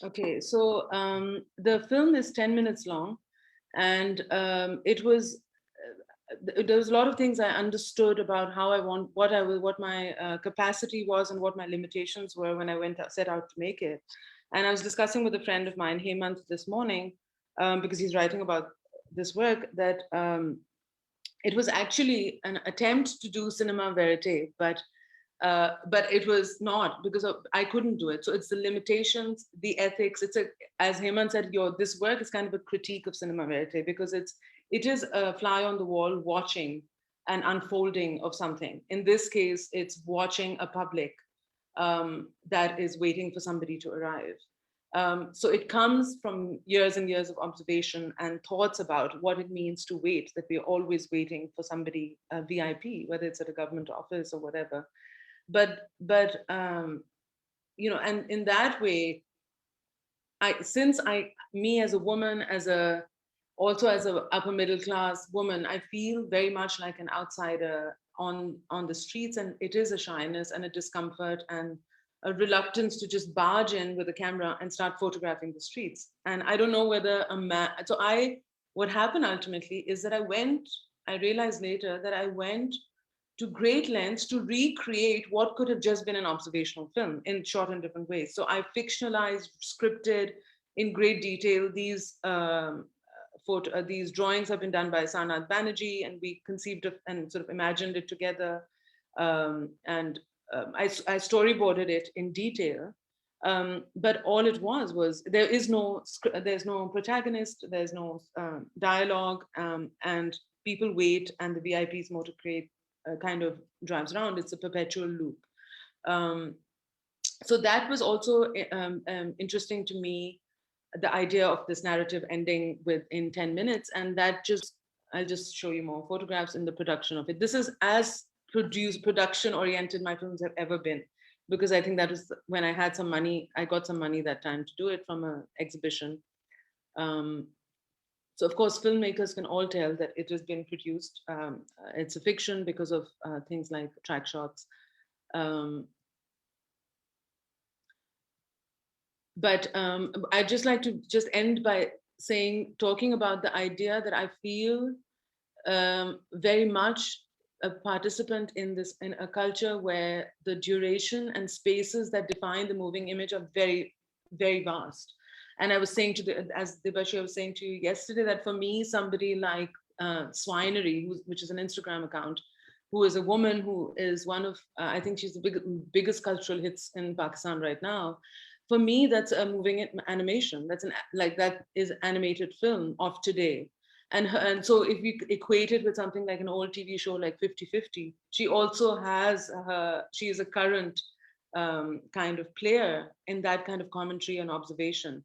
Okay, so the film is 10 minutes long, and there was a lot of things I understood about how I want, what my capacity was and what my limitations were when I set out to make it. And I was discussing with a friend of mine, Hemant, this morning, because he's writing about this work, that it was actually an attempt to do cinema verite, but it was not, because I couldn't do it. So it's the limitations, the ethics. As Hemant said, this work is kind of a critique of cinema verite, because it is a fly on the wall watching an unfolding of something. In this case, it's watching a public that is waiting for somebody to arrive. So it comes from years and years of observation and thoughts about what it means to wait, that we're always waiting for somebody, a VIP, whether it's at a government office or whatever. But and in that way, me as a woman, also as a upper middle class woman, I feel very much like an outsider on the streets, and it is a shyness and a discomfort and a reluctance to just barge in with a camera and start photographing the streets. And I don't know whether what happened ultimately is that I realized later that I went to great lengths to recreate what could have just been an observational film shot in different ways. So I fictionalized, scripted in great detail. These drawings have been done by Sanat Banerjee, and we conceived of and sort of imagined it together. I storyboarded it in detail. But all it was there's no protagonist, there's no dialogue, and people wait, and the VIP's motor crate kind of drives around. It's a perpetual loop. So that was also interesting to me, the idea of this narrative ending in 10 minutes. And I'll just show you more photographs in the production of it. This is as production oriented my films have ever been, because I think that was when I got some money that time to do it from an exhibition. So of course, filmmakers can all tell that it has been produced. It's a fiction because of things like track shots. But I'd just like to end by talking about the idea that I feel very much a participant in a culture where the duration and spaces that define the moving image are very, very vast. And I was saying as Debashi, I was saying to you yesterday, that for me, somebody like Swinery, which is an Instagram account, who is a woman who is one of, I think she's the biggest cultural hits in Pakistan right now. For me, that's a moving animation. That is animated film of today. And so if we equate it with something like an old TV show like 50/50, she also has she is a current kind of player in that kind of commentary and observation.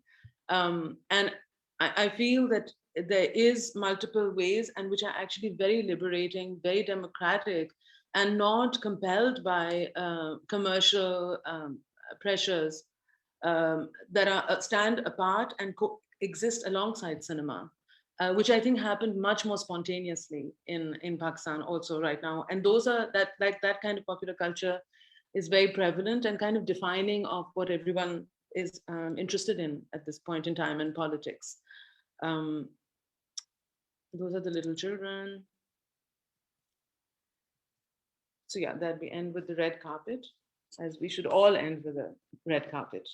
And I feel that there is multiple ways, and which are actually very liberating, very democratic, and not compelled by commercial pressures that are stand apart and coexist alongside cinema, which I think happened much more spontaneously in Pakistan also right now. And those are that kind of popular culture is very prevalent and kind of defining of what everyone is interested in at this point in time in politics. Those are the little children. So yeah, that we end with the red carpet, as we should all end with a red carpet.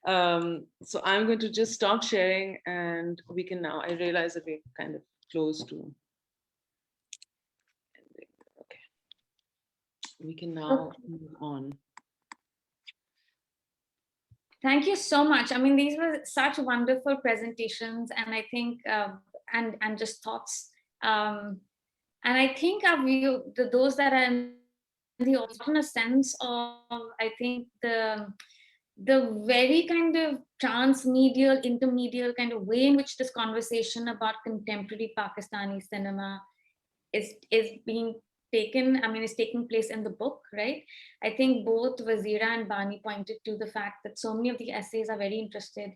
So I'm going to just stop sharing, and we can now, I realize that we're kind of close to ending. Okay. We can now move on. Thank you so much. I mean, these were such wonderful presentations, and I think, and just thoughts. And I think our view, those that are in the in a sense of, I think the very kind of transmedial, intermedial kind of way in which this conversation about contemporary Pakistani cinema is being taken, I mean, is taking place in the book, right? I think both Wazira and Bani pointed to the fact that so many of the essays are very interested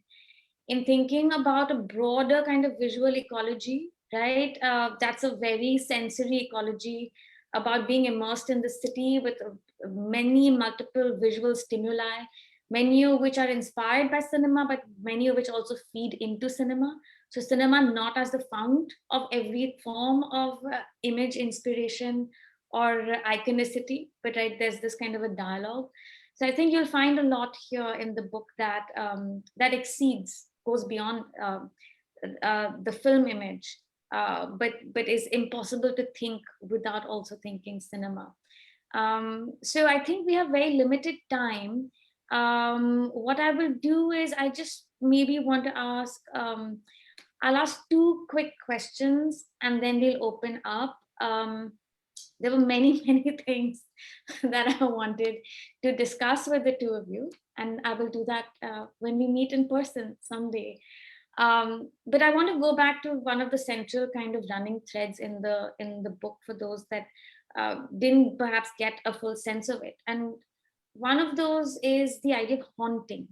in thinking about a broader kind of visual ecology, right? That's a very sensory ecology about being immersed in the city with many multiple visual stimuli, many of which are inspired by cinema, but many of which also feed into cinema. So cinema not as the fount of every form of image inspiration or iconicity, but right, there's this kind of a dialogue. So I think you'll find a lot here in the book that that exceeds, goes beyond the film image, but is impossible to think without also thinking cinema. So I think we have very limited time. What I will do is I just maybe want to ask, I'll ask two quick questions and then we'll open up. There were many, many things that I wanted to discuss with the two of you, and I will do that when we meet in person someday. But I want to go back to one of the central kind of running threads in the book for those that didn't perhaps get a full sense of it. And one of those is the idea of haunting,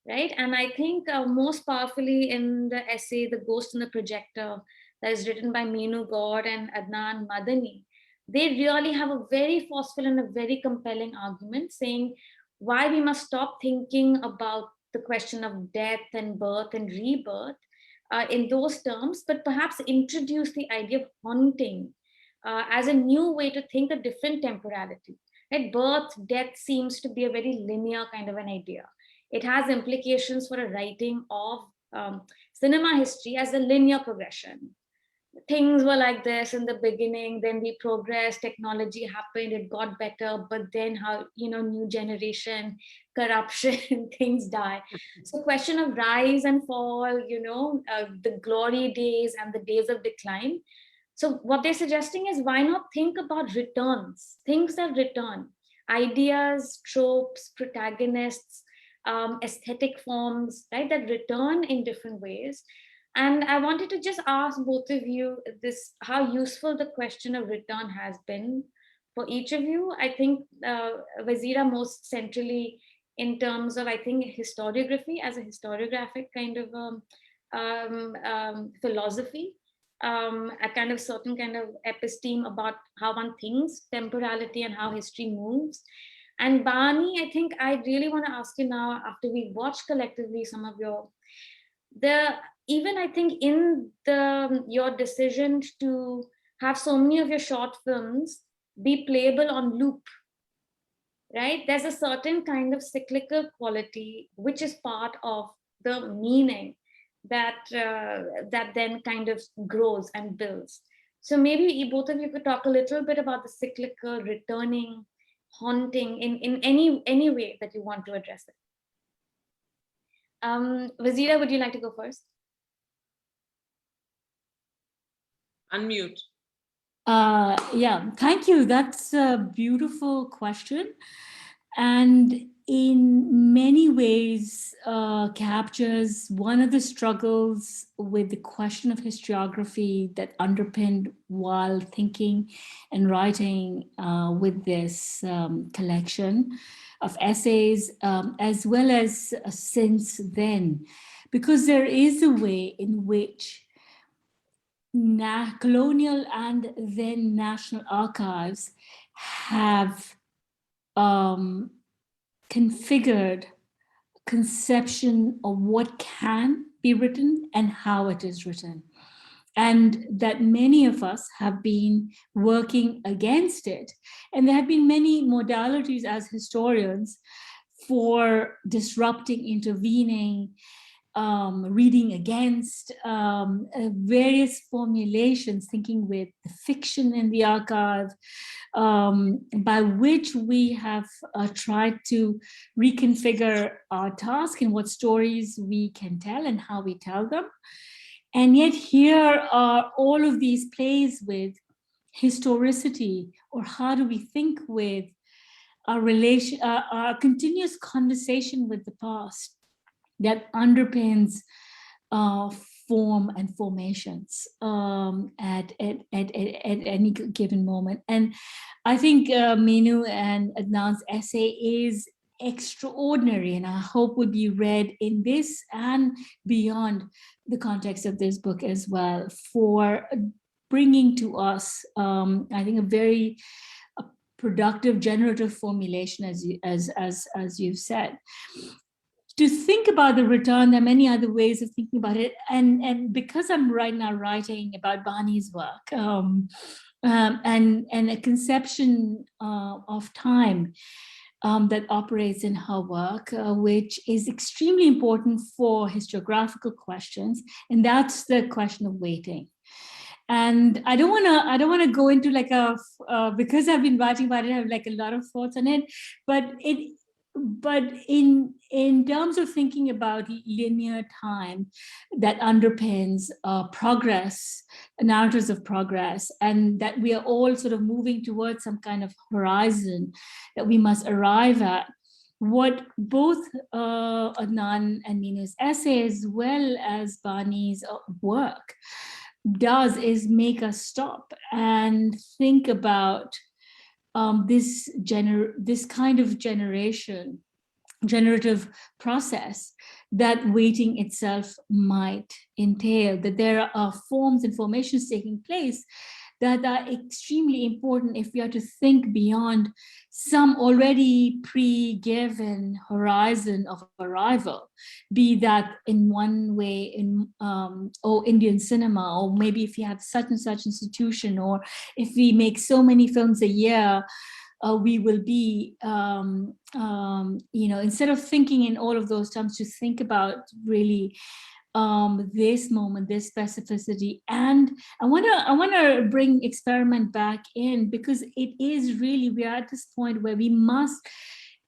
right? And I think most powerfully in the essay, The Ghost in the Projector, that is written by Meenu Gaur and Adnan Madani, they really have a very forceful and a very compelling argument saying why we must stop thinking about the question of death and birth and rebirth in those terms, but perhaps introduce the idea of haunting as a new way to think a different temporality. Right? Birth, death seems to be a very linear kind of an idea. It has implications for a writing of cinema history as a linear progression. Things were like this in the beginning, then we progressed, technology happened, it got better, but then how, new generation, corruption, things die. So question of rise and fall, the glory days and the days of decline. So what they're suggesting is, why not think about returns, things that return, ideas, tropes, protagonists, aesthetic forms, right, that return in different ways. And I wanted to just ask both of you this, how useful the question of return has been for each of you. I think Wazira most centrally in terms of, I think, historiography as a historiographic kind of philosophy, a kind of certain kind of episteme about how one thinks temporality and how history moves. And Bani, I think I really want to ask you now, after we watch collectively some of your, even I think in your decision to have so many of your short films be playable on loop, right? There's a certain kind of cyclical quality, which is part of the meaning that that then kind of grows and builds. So maybe both of you could talk a little bit about the cyclical, returning, haunting in any way that you want to address it. Wazira, would you like to go first? Unmute. Yeah, thank you. That's a beautiful question. and in many ways captures one of the struggles with the question of historiography that underpinned while thinking and writing with this collection of essays, as well as since then, because there is a way in which colonial and then national archives have configured conception of what can be written and how it is written. And that many of us have been working against it. And there have been many modalities as historians for disrupting, intervening, reading against various formulations, thinking with the fiction in the archive, by which we have tried to reconfigure our task and what stories we can tell and how we tell them. And yet here are all of these plays with historicity, or how do we think with our relation, our continuous conversation with the past that underpins form and formations at any given moment. And I think Meenu and Adnan's essay is extraordinary, and I hope would be read in this and beyond the context of this book as well, for bringing to us, I think, a very productive, generative formulation, as you've said. To think about the return, there are many other ways of thinking about it. And because I'm right now writing about Bani's work and a conception of time that operates in her work, which is extremely important for historiographical questions, and that's the question of waiting. And I don't want to go into like because I've been writing about it, I have like a lot of thoughts on it, but in terms of thinking about linear time that underpins progress, narratives of progress, and that we are all sort of moving towards some kind of horizon that we must arrive at, what both Adnan and Meenu's essay, as well as Bani's work, does is make us stop and think about this kind of generative process that waiting itself might entail, that there are forms and formations taking place that are extremely important if we are to think beyond some already pre-given horizon of arrival, be that in one way in Indian cinema, or maybe if you have such and such institution, or if we make so many films a year, we will be, instead of thinking in all of those terms, to think about really this moment, this specificity. And I want to bring experiment back in, because it is really, we are at this point where we must,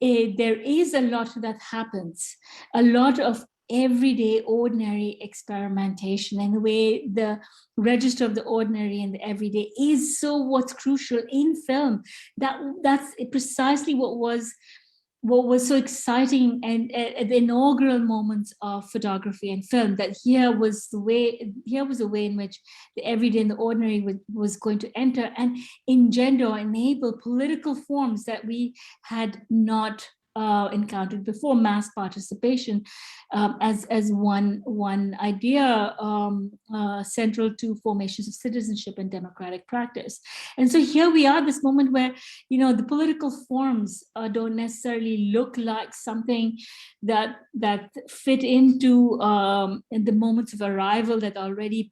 there is a lot that happens, a lot of everyday ordinary experimentation, and the way the register of the ordinary and the everyday is so what's crucial in film. That's precisely what was so exciting and at the inaugural moments of photography and film, that here was a way in which the everyday and the ordinary was going to enter and engender or enable political forms that we had not encountered before, mass participation as one idea central to formations of citizenship and democratic practice. And so here we are, this moment where, the political forms don't necessarily look like something that fit into the moments of arrival that are already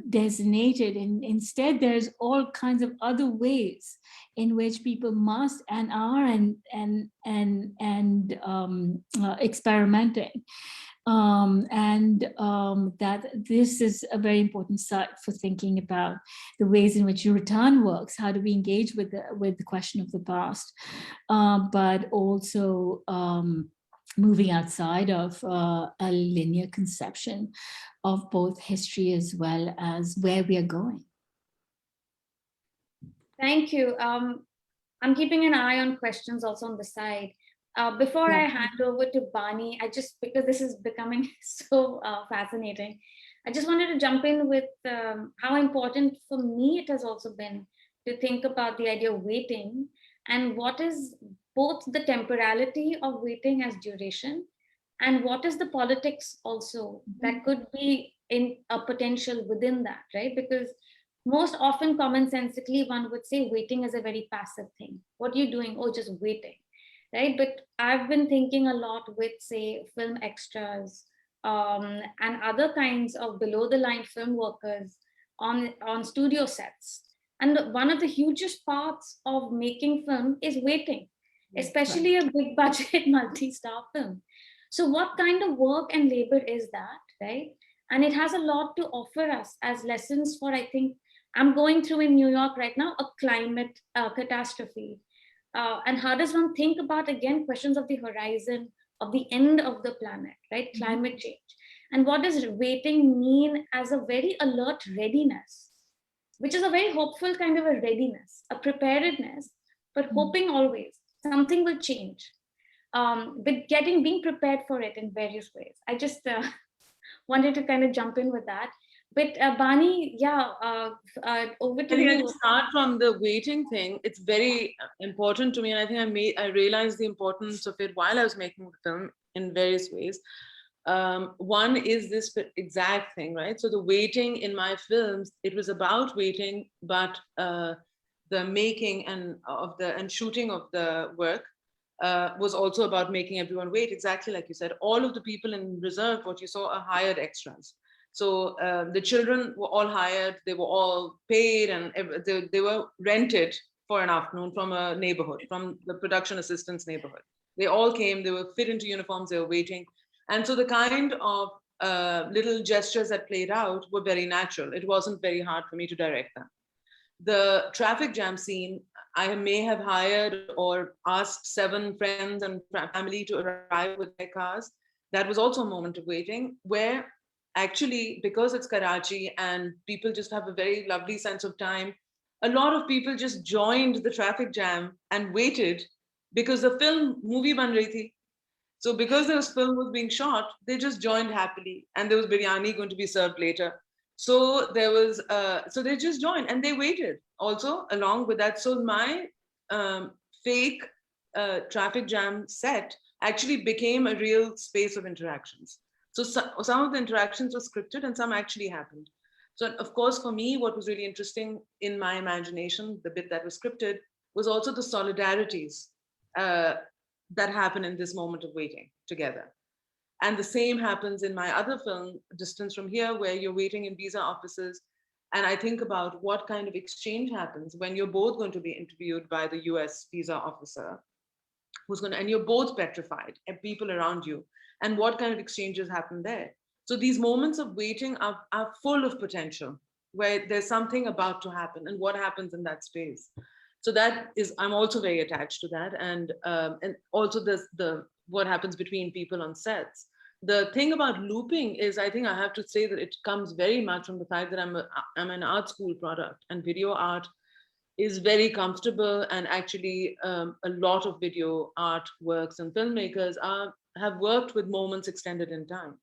designated, and instead there's all kinds of other ways in which people must and are experimenting, that this is a very important site for thinking about the ways in which return works. How do we engage with the question of the past, but also moving outside of a linear conception of both history as well as where we are going. Thank you. I'm keeping an eye on questions also on the side. Before Yeah. I hand over to Bani, because this is becoming so fascinating, I just wanted to jump in with how important for me it has also been to think about the idea of waiting and what is both the temporality of waiting as duration and what is the politics also that could be in a potential within that, right? Because most often commonsensically one would say waiting is a very passive thing. What are you doing? Oh, just waiting, right? But I've been thinking a lot with, say, film extras and other kinds of below the line film workers on studio sets. And one of the hugest parts of making film is waiting, especially a big budget multi-star film. So what kind of work and labor is that, right? And it has a lot to offer us as lessons for, I think, I'm going through in New York right now, a climate catastrophe. And how does one think about, again, questions of the horizon, of the end of the planet, right? Climate change. And what does waiting mean as a very alert readiness, which is a very hopeful kind of a readiness, a preparedness, but hoping always something will change. But being prepared for it in various ways. I just wanted to kind of jump in with that. But Bani, yeah, over I to think I you. just start from the waiting thing. It's very important to me, and I think I realized the importance of it while I was making the film in various ways. One is this exact thing, right? So the waiting in my films, it was about waiting, but the making and shooting of the work was also about making everyone wait. Exactly like you said, all of the people in reserve, what you saw, are hired extras. So the children were all hired, they were all paid, and they were rented for an afternoon from a neighborhood, from the production assistant's neighborhood. They all came, they were fit into uniforms, they were waiting. And so the kind of little gestures that played out were very natural. It wasn't very hard for me to direct them. The traffic jam scene, I may have hired or asked 7 friends and family to arrive with their cars. That was also a moment of waiting, where actually, because it's Karachi and people just have a very lovely sense of time, a lot of people just joined the traffic jam and waited because the movie ban rahi thi. So because this film was being shot, they just joined happily, and there was biryani going to be served later. So there was, so they just joined and they waited also along with that. So my fake traffic jam set actually became a real space of interactions. So some of the interactions were scripted and some actually happened. So of course, for me, what was really interesting in my imagination, the bit that was scripted, was also the solidarities that happen in this moment of waiting together. And the same happens in my other film, Distance from Here, where you're waiting in visa offices. And I think about what kind of exchange happens when you're both going to be interviewed by the US visa officer, and you're both petrified, and people around you, and what kind of exchanges happen there. So these moments of waiting are full of potential, where there's something about to happen, and what happens in that space. So that is, I'm also very attached to that, and also the what happens between people on sets. The thing about looping is, I think I have to say that it comes very much from the fact that I'm an art school product, and video art is very comfortable, and actually a lot of video art works and filmmakers have worked with moments extended in time.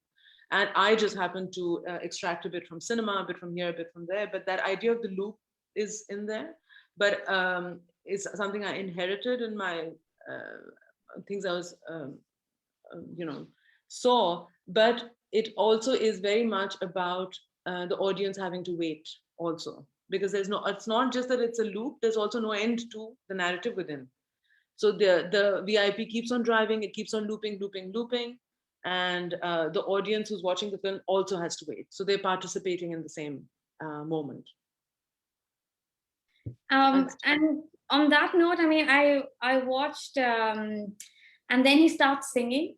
And I just happen to extract a bit from cinema, a bit from here, a bit from there, but that idea of the loop is in there. But it's something I inherited in my things I was, saw. But it also is very much about the audience having to wait also, because it's not just that it's a loop, there's also no end to the narrative within. So the VIP keeps on driving, it keeps on looping, and the audience who's watching the film also has to wait. So they're participating in the same moment. And on that note, I mean, I watched, and then he starts singing.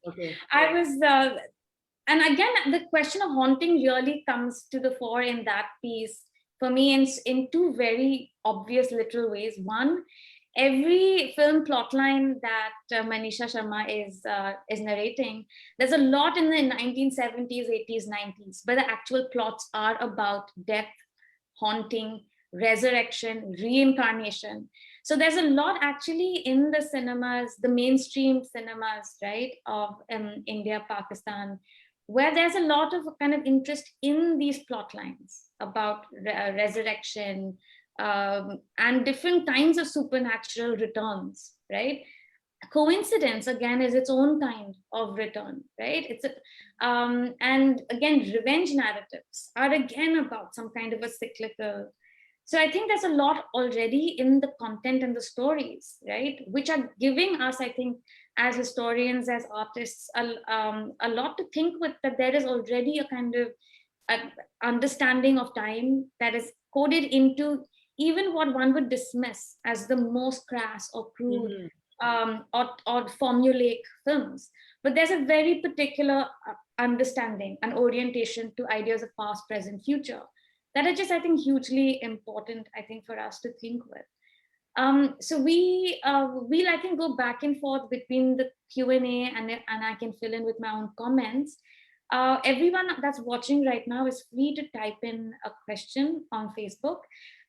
Okay. I was, and again, the question of haunting really comes to the fore in that piece for me in two very obvious literal ways. One, every film plotline that Manisha Sharma is narrating, there's a lot in the 1970s, 80s, 90s, but the actual plots are about death, haunting, resurrection, reincarnation. So there's a lot actually in the cinemas, the mainstream cinemas, right, of India, Pakistan, where there's a lot of kind of interest in these plot lines about resurrection, and different kinds of supernatural returns, right? Coincidence again is its own kind of return, right? And again, revenge narratives are again about some kind of a cyclical. So I think there's a lot already in the content and the stories, right, which are giving us, I think, as historians, as artists, a lot to think with, that there is already a kind of understanding of time that is coded into even what one would dismiss as the most crass or crude, or formulaic films. But there's a very particular understanding and orientation to ideas of past, present, future that are just, I think, hugely important, I think, for us to think with. So we'll, I think, go back and forth between the Q&A, and I can fill in with my own comments. Everyone that's watching right now is free to type in a question on Facebook,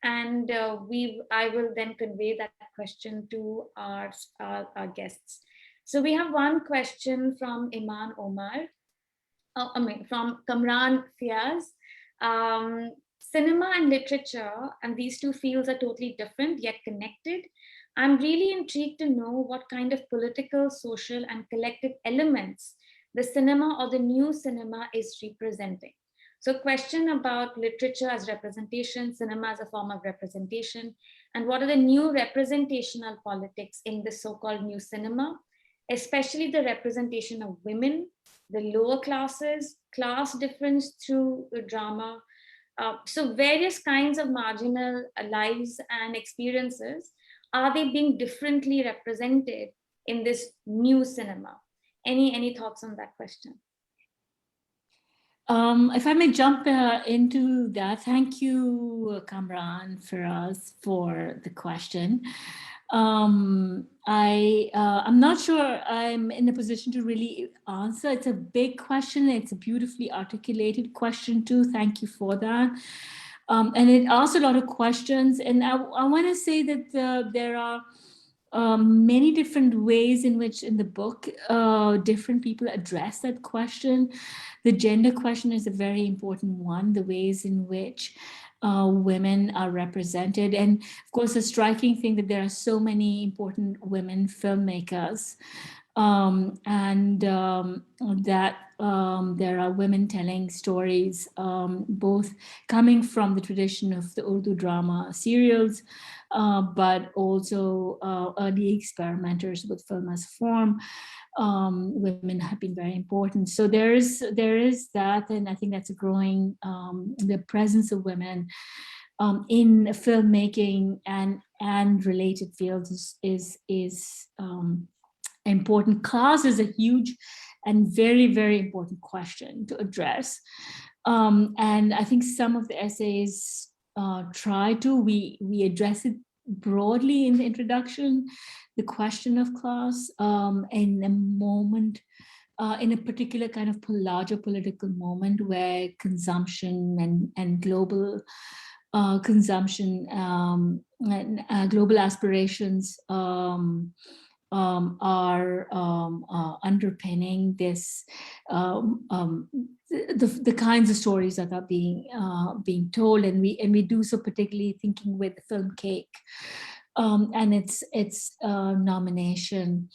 and I will then convey that question to our guests. So we have one question from Iman Omar, from Kamran Fiaz. Cinema and literature, and these two fields are totally different yet connected. I'm really intrigued to know what kind of political, social, and collective elements the cinema or the new cinema is representing. So question about literature as representation, cinema as a form of representation, and what are the new representational politics in the so-called new cinema, especially the representation of women, the lower classes, class difference through the drama. So various kinds of marginal lives and experiences, are they being differently represented in this new cinema? Any thoughts on that question? If I may jump into that, thank you, Kamran, for the question. I'm not sure I'm in a position to really answer. It's a big question. It's a beautifully articulated question too. Thank you for that. And it asks a lot of questions. And I want to say that there are many different ways in which in the book different people address that question. The gender question is a very important one, the ways in which women are represented. And of course, a striking thing that there are so many important women filmmakers, and that there are women telling stories, both coming from the tradition of the Urdu drama serials, but also early experimenters with film as form. Women have been very important. So there is that, and I think that's a growing, the presence of women in filmmaking and related fields is important. Class is a huge and very, very important question to address. And I think some of the essays we address it broadly in the introduction, the question of class, in a moment, in a particular kind of larger political moment where consumption and global consumption and global aspirations are underpinning this, the kinds of stories that are being told, and we do so particularly thinking with the film Cake and its nomination.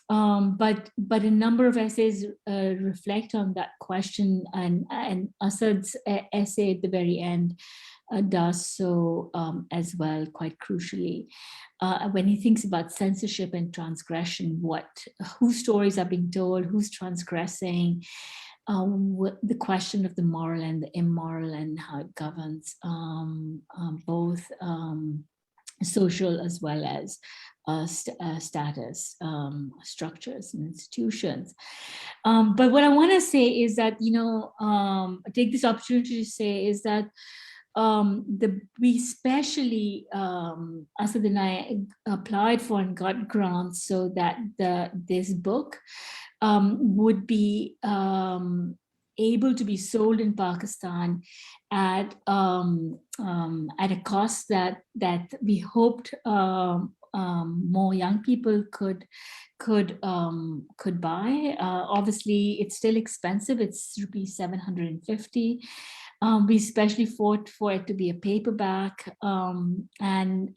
But a number of essays reflect on that question, and Asad's essay at the very end does so as well, quite crucially. When he thinks about censorship and transgression, whose stories are being told, who's transgressing, the question of the moral and the immoral and how it governs both social as well as status structures and institutions. But what I want to say is that, take this opportunity to say is that we especially, Asad and I applied for and got grants so that this book would be able to be sold in Pakistan at a cost that we hoped more young people could buy. Obviously, it's still expensive. It's rupees 750. We especially fought for it to be a paperback, and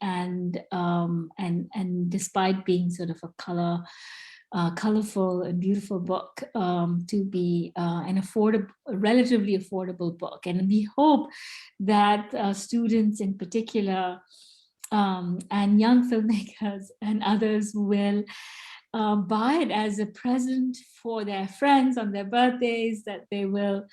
despite being sort of a colorful and beautiful book, to be an relatively affordable book. And we hope that students in particular, and young filmmakers and others will buy it as a present for their friends on their birthdays, that they will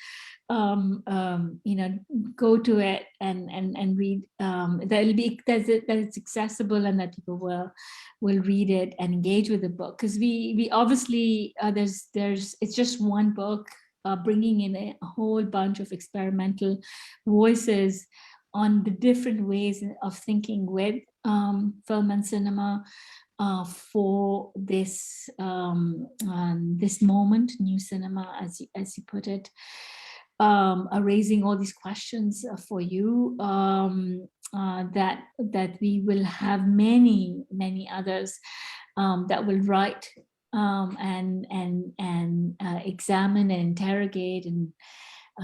go to it and read, that it's accessible, and that people will read it and engage with the book. Because we obviously, it's just one book, bringing in a whole bunch of experimental voices on the different ways of thinking with film and cinema, for this this moment, new cinema, as you put it, raising all these questions for you, that we will have many others that will write and examine and interrogate and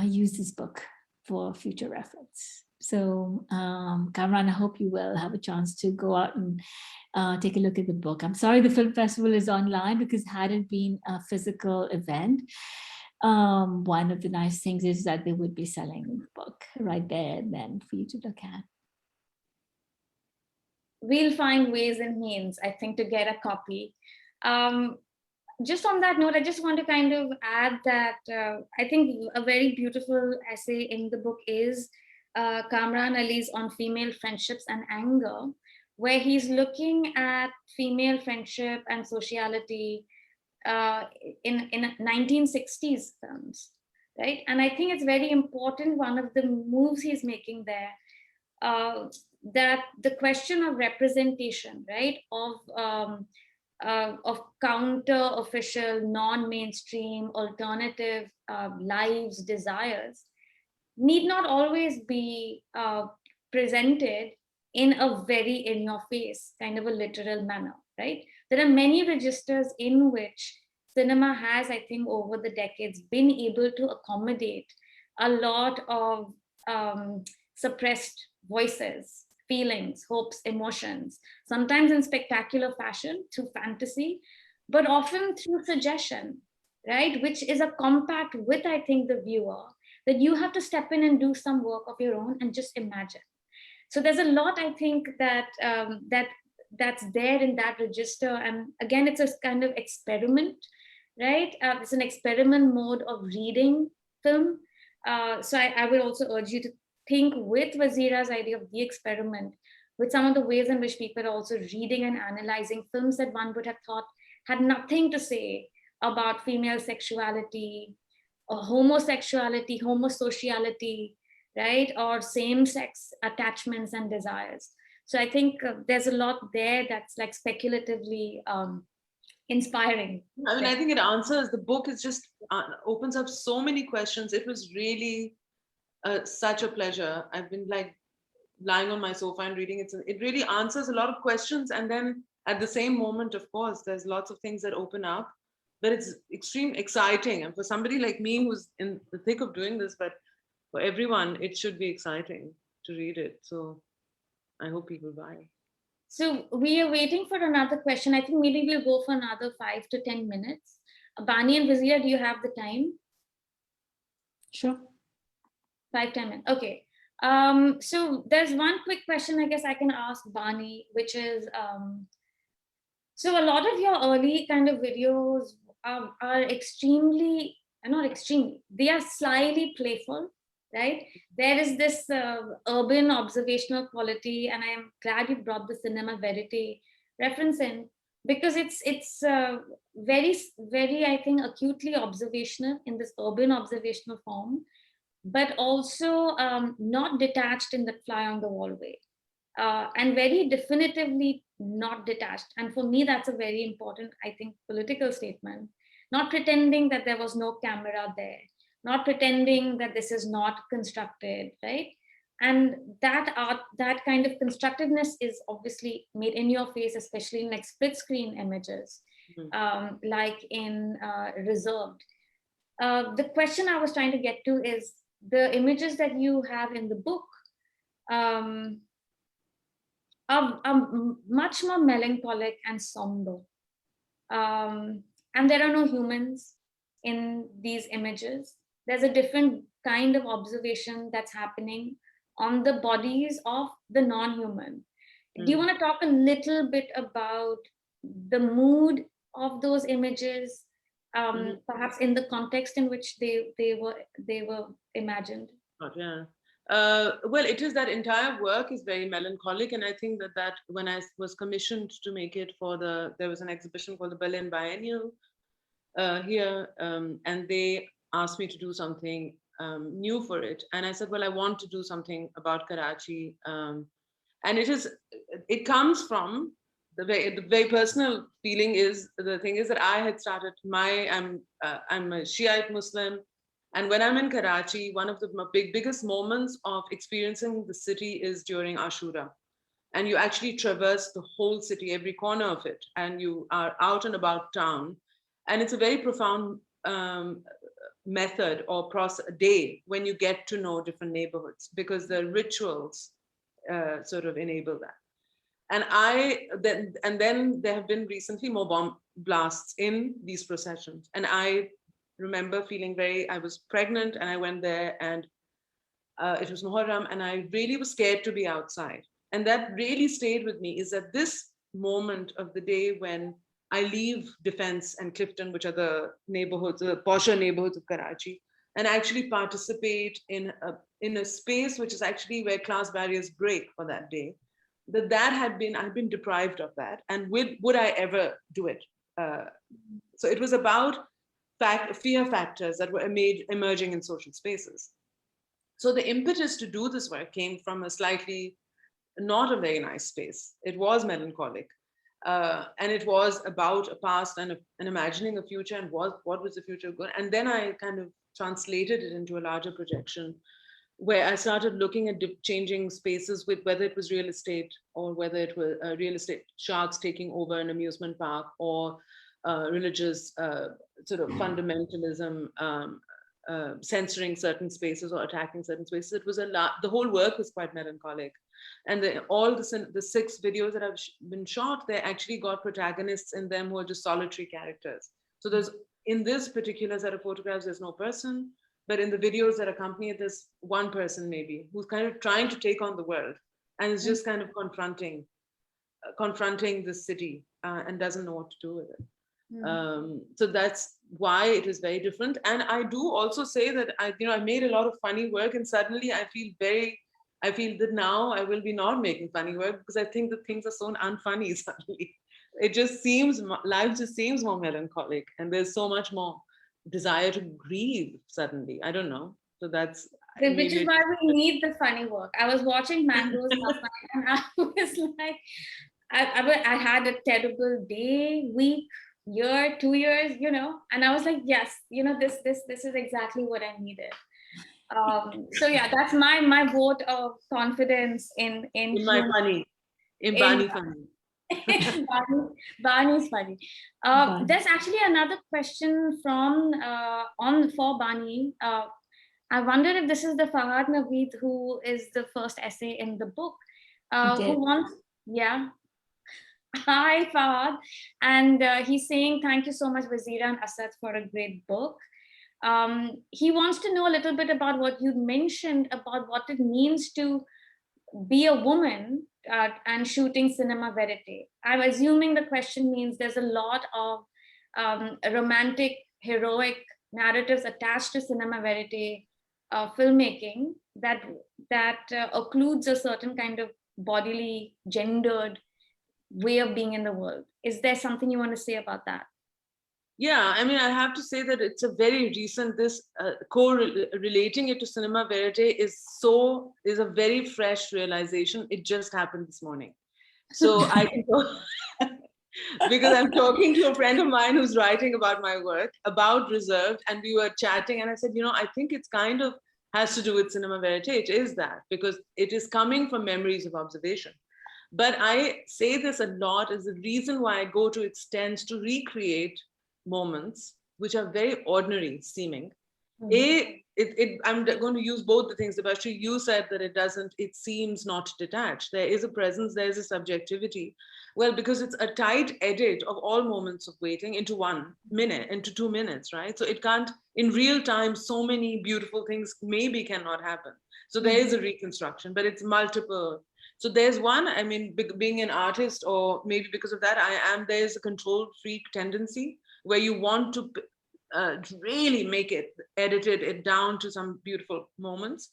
use this book for future reference. So Kamran, I hope you will have a chance to go out and take a look at the book. I'm sorry the film festival is online, because had it been a physical event, one of the nice things is that they would be selling the book right there and then for you to look at. We'll find ways and means, I think, to get a copy. Just on that note, I just want to kind of add that I think a very beautiful essay in the book is Kamran Ali's On Female Friendships and Anger, where he's looking at female friendship and sociality in 1960s films, right? And I think it's very important, one of the moves he's making there, that the question of representation, right, of counter-official, non-mainstream, alternative lives, desires, need not always be presented in a very in-your-face kind of a literal manner, right? There are many registers in which cinema has, I think, over the decades been able to accommodate a lot of suppressed voices, feelings, hopes, emotions, sometimes in spectacular fashion through fantasy, but often through suggestion, right? Which is a compact with, I think, the viewer, that you have to step in and do some work of your own and just imagine. So there's a lot, I think, that that's there in that register. And again, it's a kind of experiment, right? It's an experiment mode of reading film. So I would also urge you to think with Wazira's idea of the experiment, with some of the ways in which people are also reading and analyzing films that one would have thought had nothing to say about female sexuality, or homosexuality, homosociality, right? Or same-sex attachments and desires. So I think there's a lot there that's like speculatively inspiring. I mean, I think it answers, the book is just opens up so many questions. It was really such a pleasure. I've been like lying on my sofa and reading it. It really answers a lot of questions. And then at the same moment, of course, there's lots of things that open up, but it's extremely exciting. And for somebody like me who's in the thick of doing this, but for everyone, it should be exciting to read it. So I hope people buy. So we are waiting for another question. I think maybe we'll go for another 5 to 10 minutes. Bani and Wazira, do you have the time? Sure. 5, 10 minutes. Okay. So there's one quick question I guess I can ask Bani, which is, so a lot of your early kind of videos are extremely, not extremely, they are slyly playful, right? There is this urban observational quality, and I am glad you brought the cinema verite reference in, because it's very, very, I think, acutely observational in this urban observational form, but also not detached in the fly on the wall way, and very definitively not detached. And for me, that's a very important, I think, political statement, not pretending that there was no camera there, not pretending that this is not constructed, right? And that art, that kind of constructiveness is obviously made in your face, especially in like split screen images, like in Reserved. The question I was trying to get to is the images that you have in the book are much more melancholic and somber. And there are no humans in these images. There's a different kind of observation that's happening on the bodies of the non-human. Do you want to talk a little bit about the mood of those images, perhaps in the context in which they were imagined? Yeah. Well, it is that entire work is very melancholic, and I think that when I was commissioned to make it for there was an exhibition called the Berlin Biennial here, and they asked me to do something new for it, and I said, well, I want to do something about Karachi, and it comes from the very personal feeling. Is the thing is that I had started I'm a Shiite Muslim. And when I'm in Karachi, one of the biggest moments of experiencing the city is during Ashura. And you actually traverse the whole city, every corner of it, and you are out and about town. And it's a very profound method or day when you get to know different neighborhoods, because the rituals sort of enable that. And then there have been recently more bomb blasts in these processions. And I remember feeling I was pregnant and I went there, and it was Muharram, and I really was scared to be outside. And that really stayed with me, is that this moment of the day when I leave Defense and Clifton, which are the neighborhoods, the posher neighborhoods of Karachi, and actually participate in a space which is actually where class barriers break for that day, I've been deprived of that. And would I ever do it? So it was about fear factors that were emerging in social spaces. So the impetus to do this work came from a slightly not a very nice space. It was melancholic. And it was about a past and imagining a future, and what was the future good. And then I kind of translated it into a larger projection, where I started looking at changing spaces, with whether it was real estate, or whether it was real estate sharks taking over an amusement park, or religious sort of fundamentalism censoring certain spaces or attacking certain spaces. It was the whole work was quite melancholic. And all the 6 videos that have been shot, they actually got protagonists in them who are just solitary characters. So in this particular set of photographs, there's no person, but in the videos that accompany it, there's one person maybe who's kind of trying to take on the world, and is just kind of confronting the city and doesn't know what to do with it. So that's why it is very different. And I do also say that I made a lot of funny work, and suddenly I feel that now I will be not making funny work, because I think that things are so unfunny suddenly. Life just seems more melancholic, and there's so much more desire to grieve suddenly. I don't know. So that's which is why we need the funny work. I was watching Mangoes last night, and I was like, I had a terrible day, week, year, 2 years, and I was like, yes, this is exactly what I needed. So yeah, that's my vote of confidence in my funny, in Bani funny. Bani's funny. There's actually another question for Bani. I wonder if this is the Fahad Naveed who is the first essay in the book. Who wants? Yeah. Hi, Fahad. And he's saying, thank you so much, Wazira and Asad, for a great book. He wants to know a little bit about what you mentioned about what it means to be a woman and shooting cinema verite. I'm assuming the question means there's a lot of romantic, heroic narratives attached to cinema verite filmmaking that occludes a certain kind of bodily, gendered way of being in the world. Is there something you want to say about that? Yeah, I mean, I have to say that it's a very recent, this relating it to cinema verite is a very fresh realization. It just happened this morning. So I can go, because I'm talking to a friend of mine who's writing about my work, about Reserved, and we were chatting, and I said, I think it's kind of has to do with cinema verite. It is that, because it is coming from memories of observation. But I say this a lot is the reason why I go to extents to recreate moments which are very ordinary seeming. I'm going to use both the things. Debashri, you said that it seems not detached. There is a presence, there is a subjectivity. Well, because it's a tight edit of all moments of waiting into 1 minute, into 2 minutes, right? So it can't, in real time, so many beautiful things maybe cannot happen. So there is a reconstruction, but it's multiple. So there's one, I mean, being an artist, or maybe because of that, there's a control freak tendency where you want to really make it, edited it down to some beautiful moments.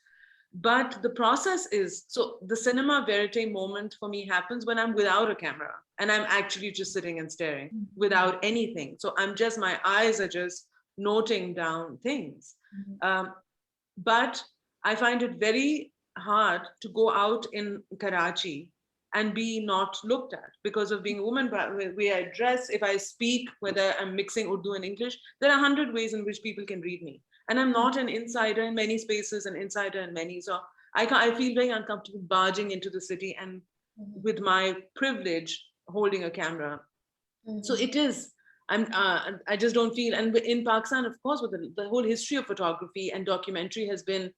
But the process is, so the cinema verite moment for me happens when I'm without a camera and I'm actually just sitting and staring without anything. So my eyes are just noting down things. But I find it very hard to go out in Karachi and be not looked at because of being a woman, but the way I dress, if I speak, whether I'm mixing Urdu and English, there are 100 ways in which people can read me. And I'm not an insider in many spaces, an insider in many. So I feel very uncomfortable barging into the city and with my privilege holding a camera. So it is, I just don't feel, and in Pakistan, of course, with the whole history of photography and documentary has been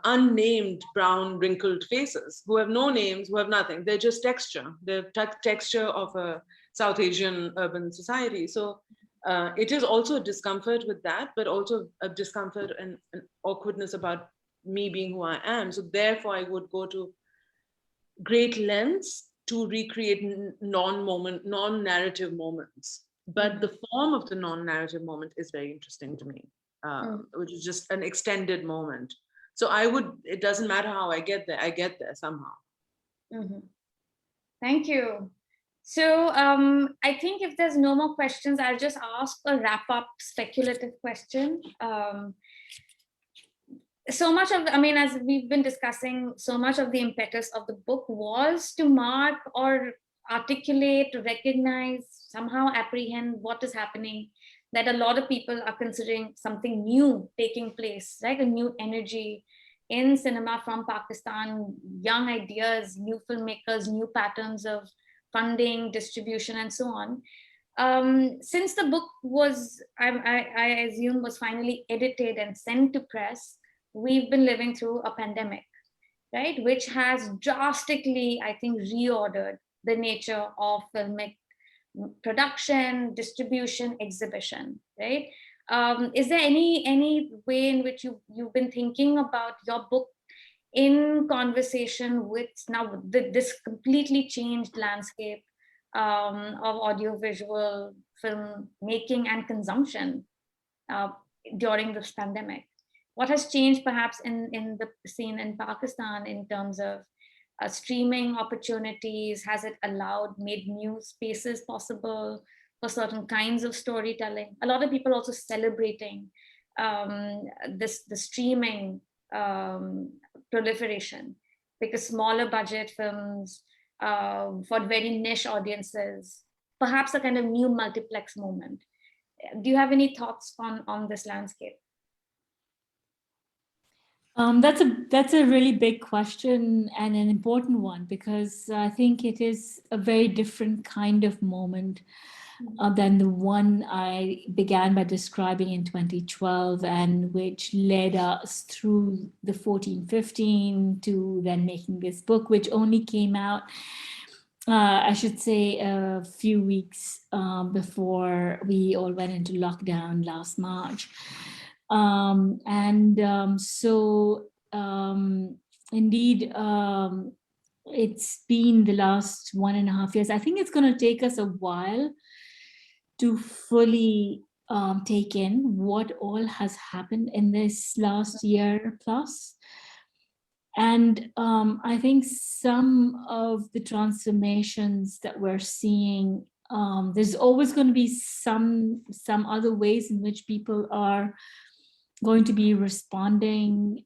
unnamed brown wrinkled faces who have no names, who have nothing. They're just texture. They're texture of a South Asian urban society. So it is also a discomfort with that, but also a discomfort and an awkwardness about me being who I am. So therefore I would go to great lengths to recreate non-narrative moments. But the form of the non-narrative moment is very interesting to me, which is just an extended moment. So it doesn't matter how I get there somehow. Thank you. So I think if there's no more questions, I'll just ask a wrap-up speculative question. So much of, as we've been discussing, so much of the impetus of the book was to mark or articulate, recognize, somehow apprehend what is happening, that a lot of people are considering something new taking place, right? A new energy in cinema from Pakistan, young ideas, new filmmakers, new patterns of funding, distribution, and so on. Since the book was, I assume, was finally edited and sent to press, we've been living through a pandemic, right? Which has drastically, I think, reordered the nature of filmic production, distribution, exhibition, right? Is there any way in which you've been thinking about your book in conversation with now this completely changed landscape of audiovisual film making and consumption during this pandemic? What has changed perhaps in the scene in Pakistan in terms of streaming opportunities? Has it made new spaces possible for certain kinds of storytelling? A lot of people also celebrating the streaming proliferation, because smaller budget films for very niche audiences, perhaps a kind of new multiplex moment. Do you have any thoughts on this landscape? That's a really big question and an important one, because I think it is a very different kind of moment than the one I began by describing in 2012, and which led us through the 14-15 to then making this book, which only came out, I should say, a few weeks before we all went into lockdown last March. Indeed, it's been the last 1.5 years. I think it's going to take us a while to fully take in what all has happened in this last year plus. And I think some of the transformations that we're seeing, there's always going to be some other ways in which people are going to be responding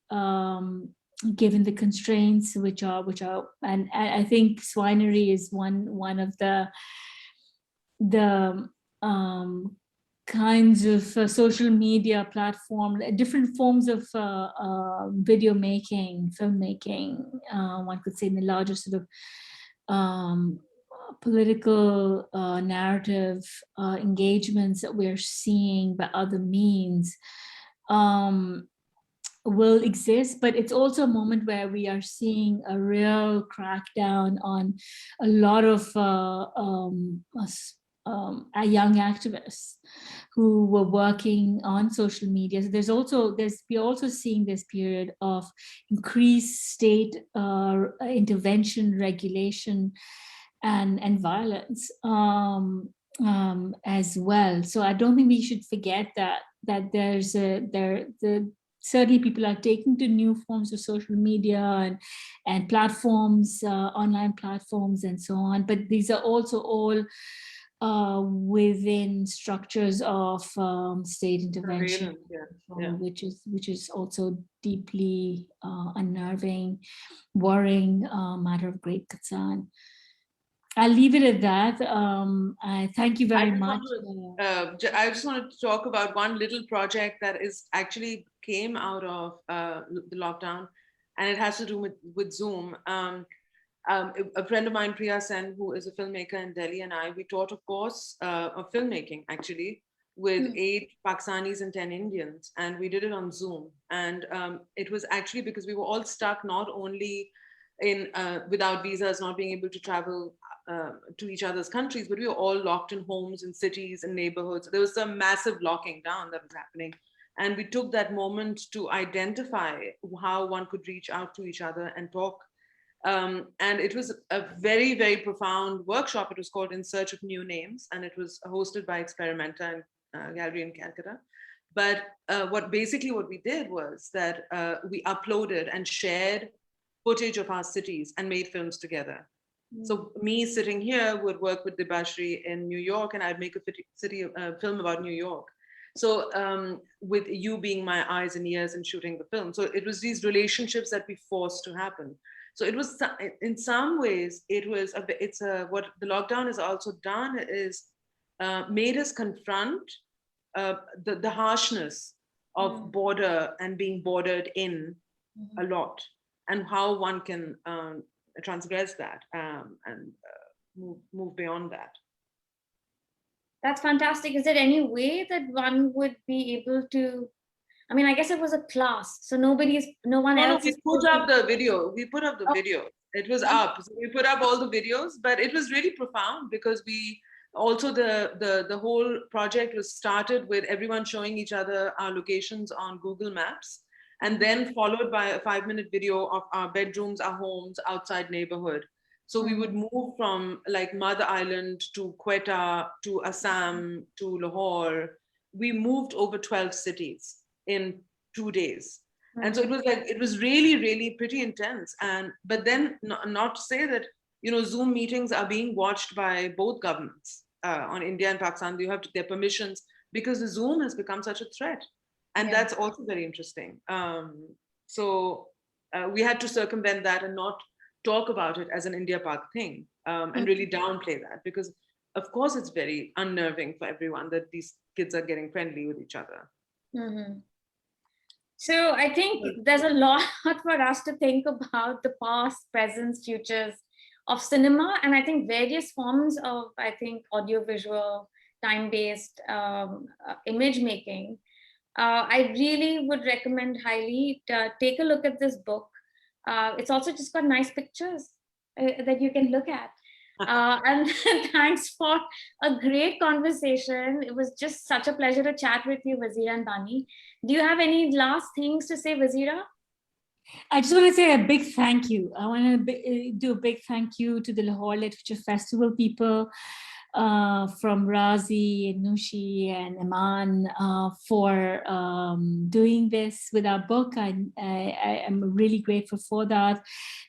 given the constraints, which are, and I think swinery is one of the the kinds of social media platform, different forms of video making, filmmaking, one could say in the larger sort of political narrative engagements that we're seeing by other means will exist, but it's also a moment where we are seeing a real crackdown on a lot of young activists who were working on social media. So we're also seeing this period of increased state intervention, regulation, and violence as well. So I don't think we should forget that there's certainly people are taking to new forms of social media and platforms, online platforms and so on. But these are also all within structures of state intervention, which is also deeply unnerving, worrying, matter of great concern. I'll leave it at that. I thank you very much. I just wanted to talk about one little project that is actually came out of the lockdown, and it has to do with Zoom. A friend of mine, Priya Sen, who is a filmmaker in Delhi, and we taught a course of filmmaking actually with 8 Pakistanis and 10 Indians, and we did it on Zoom. And it was actually because we were all stuck not only in without visas, not being able to travel to each other's countries, but we were all locked in homes and cities and neighborhoods. There was some massive locking down that was happening. And we took that moment to identify how one could reach out to each other and talk. And it was a very, very profound workshop. It was called In Search of New Names, and it was hosted by Experimenta and Gallery in Calcutta. But what we did was that we uploaded and shared footage of our cities and made films together. So me sitting here would work with Debashri in New York, and I'd make a film about New York. So with you being my eyes and ears and shooting the film. So it was these relationships that we forced to happen. So it was, in some ways, what the lockdown has also done is made us confront the harshness of border and being bordered in a lot, and how one can transgress that and move beyond that. That's fantastic. Is there any way that one would be able to, I mean, I guess it was a class, so no one else. We put up the video. We put up the video. It was up. So we put up all the videos, but it was really profound because we also, the whole project was started with everyone showing each other our locations on Google Maps, and then followed by a 5-minute video of our bedrooms, our homes, outside neighborhood. So we would move from like Mother Island to Quetta, to Assam, to Lahore. We moved over 12 cities in 2 days. And so it was really, really pretty intense. But then not to say that, Zoom meetings are being watched by both governments on India and Pakistan. You have to get permissions because the Zoom has become such a threat. And that's also very interesting. So we had to circumvent that and not talk about it as an India-Pak thing and really downplay that, because of course it's very unnerving for everyone that these kids are getting friendly with each other. So I think there's a lot for us to think about, the past, presents, futures of cinema, and I think various forms of, audiovisual, time-based image making. I really would recommend highly to take a look at this book. It's also just got nice pictures that you can look at. And thanks for a great conversation. It was just such a pleasure to chat with you, Wazira and Bani. Do you have any last things to say, Wazira? I just want to say a big thank you. I want to do a big thank you to the Lahore Literature Festival people, from Razi and Nushi and Iman for doing this with our book. I am really grateful for that.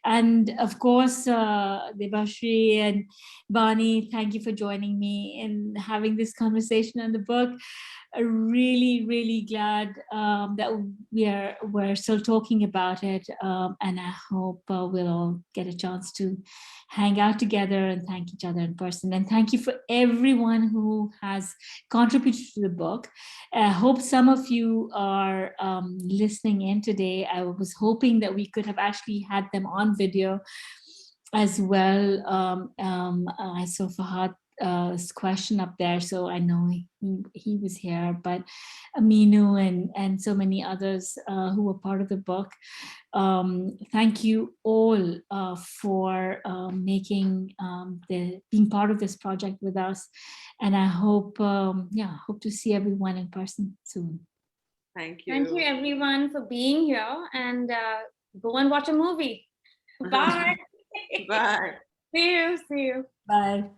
And of course, Debashri and Bani, thank you for joining me in having this conversation on the book. really, really glad that we're still talking about it, and I hope we'll all get a chance to hang out together and thank each other in person. And thank you for everyone who has contributed to the book. I hope some of you are listening in today. I was hoping that we could have actually had them on video as well. I saw Fahad question up there, so I know he was here, but Aminu and so many others who were part of the book. Thank you all for being part of this project with us, and I hope hope to see everyone in person soon. Thank you. Thank you everyone for being here, and go and watch a movie. Bye. Bye. See you. Bye.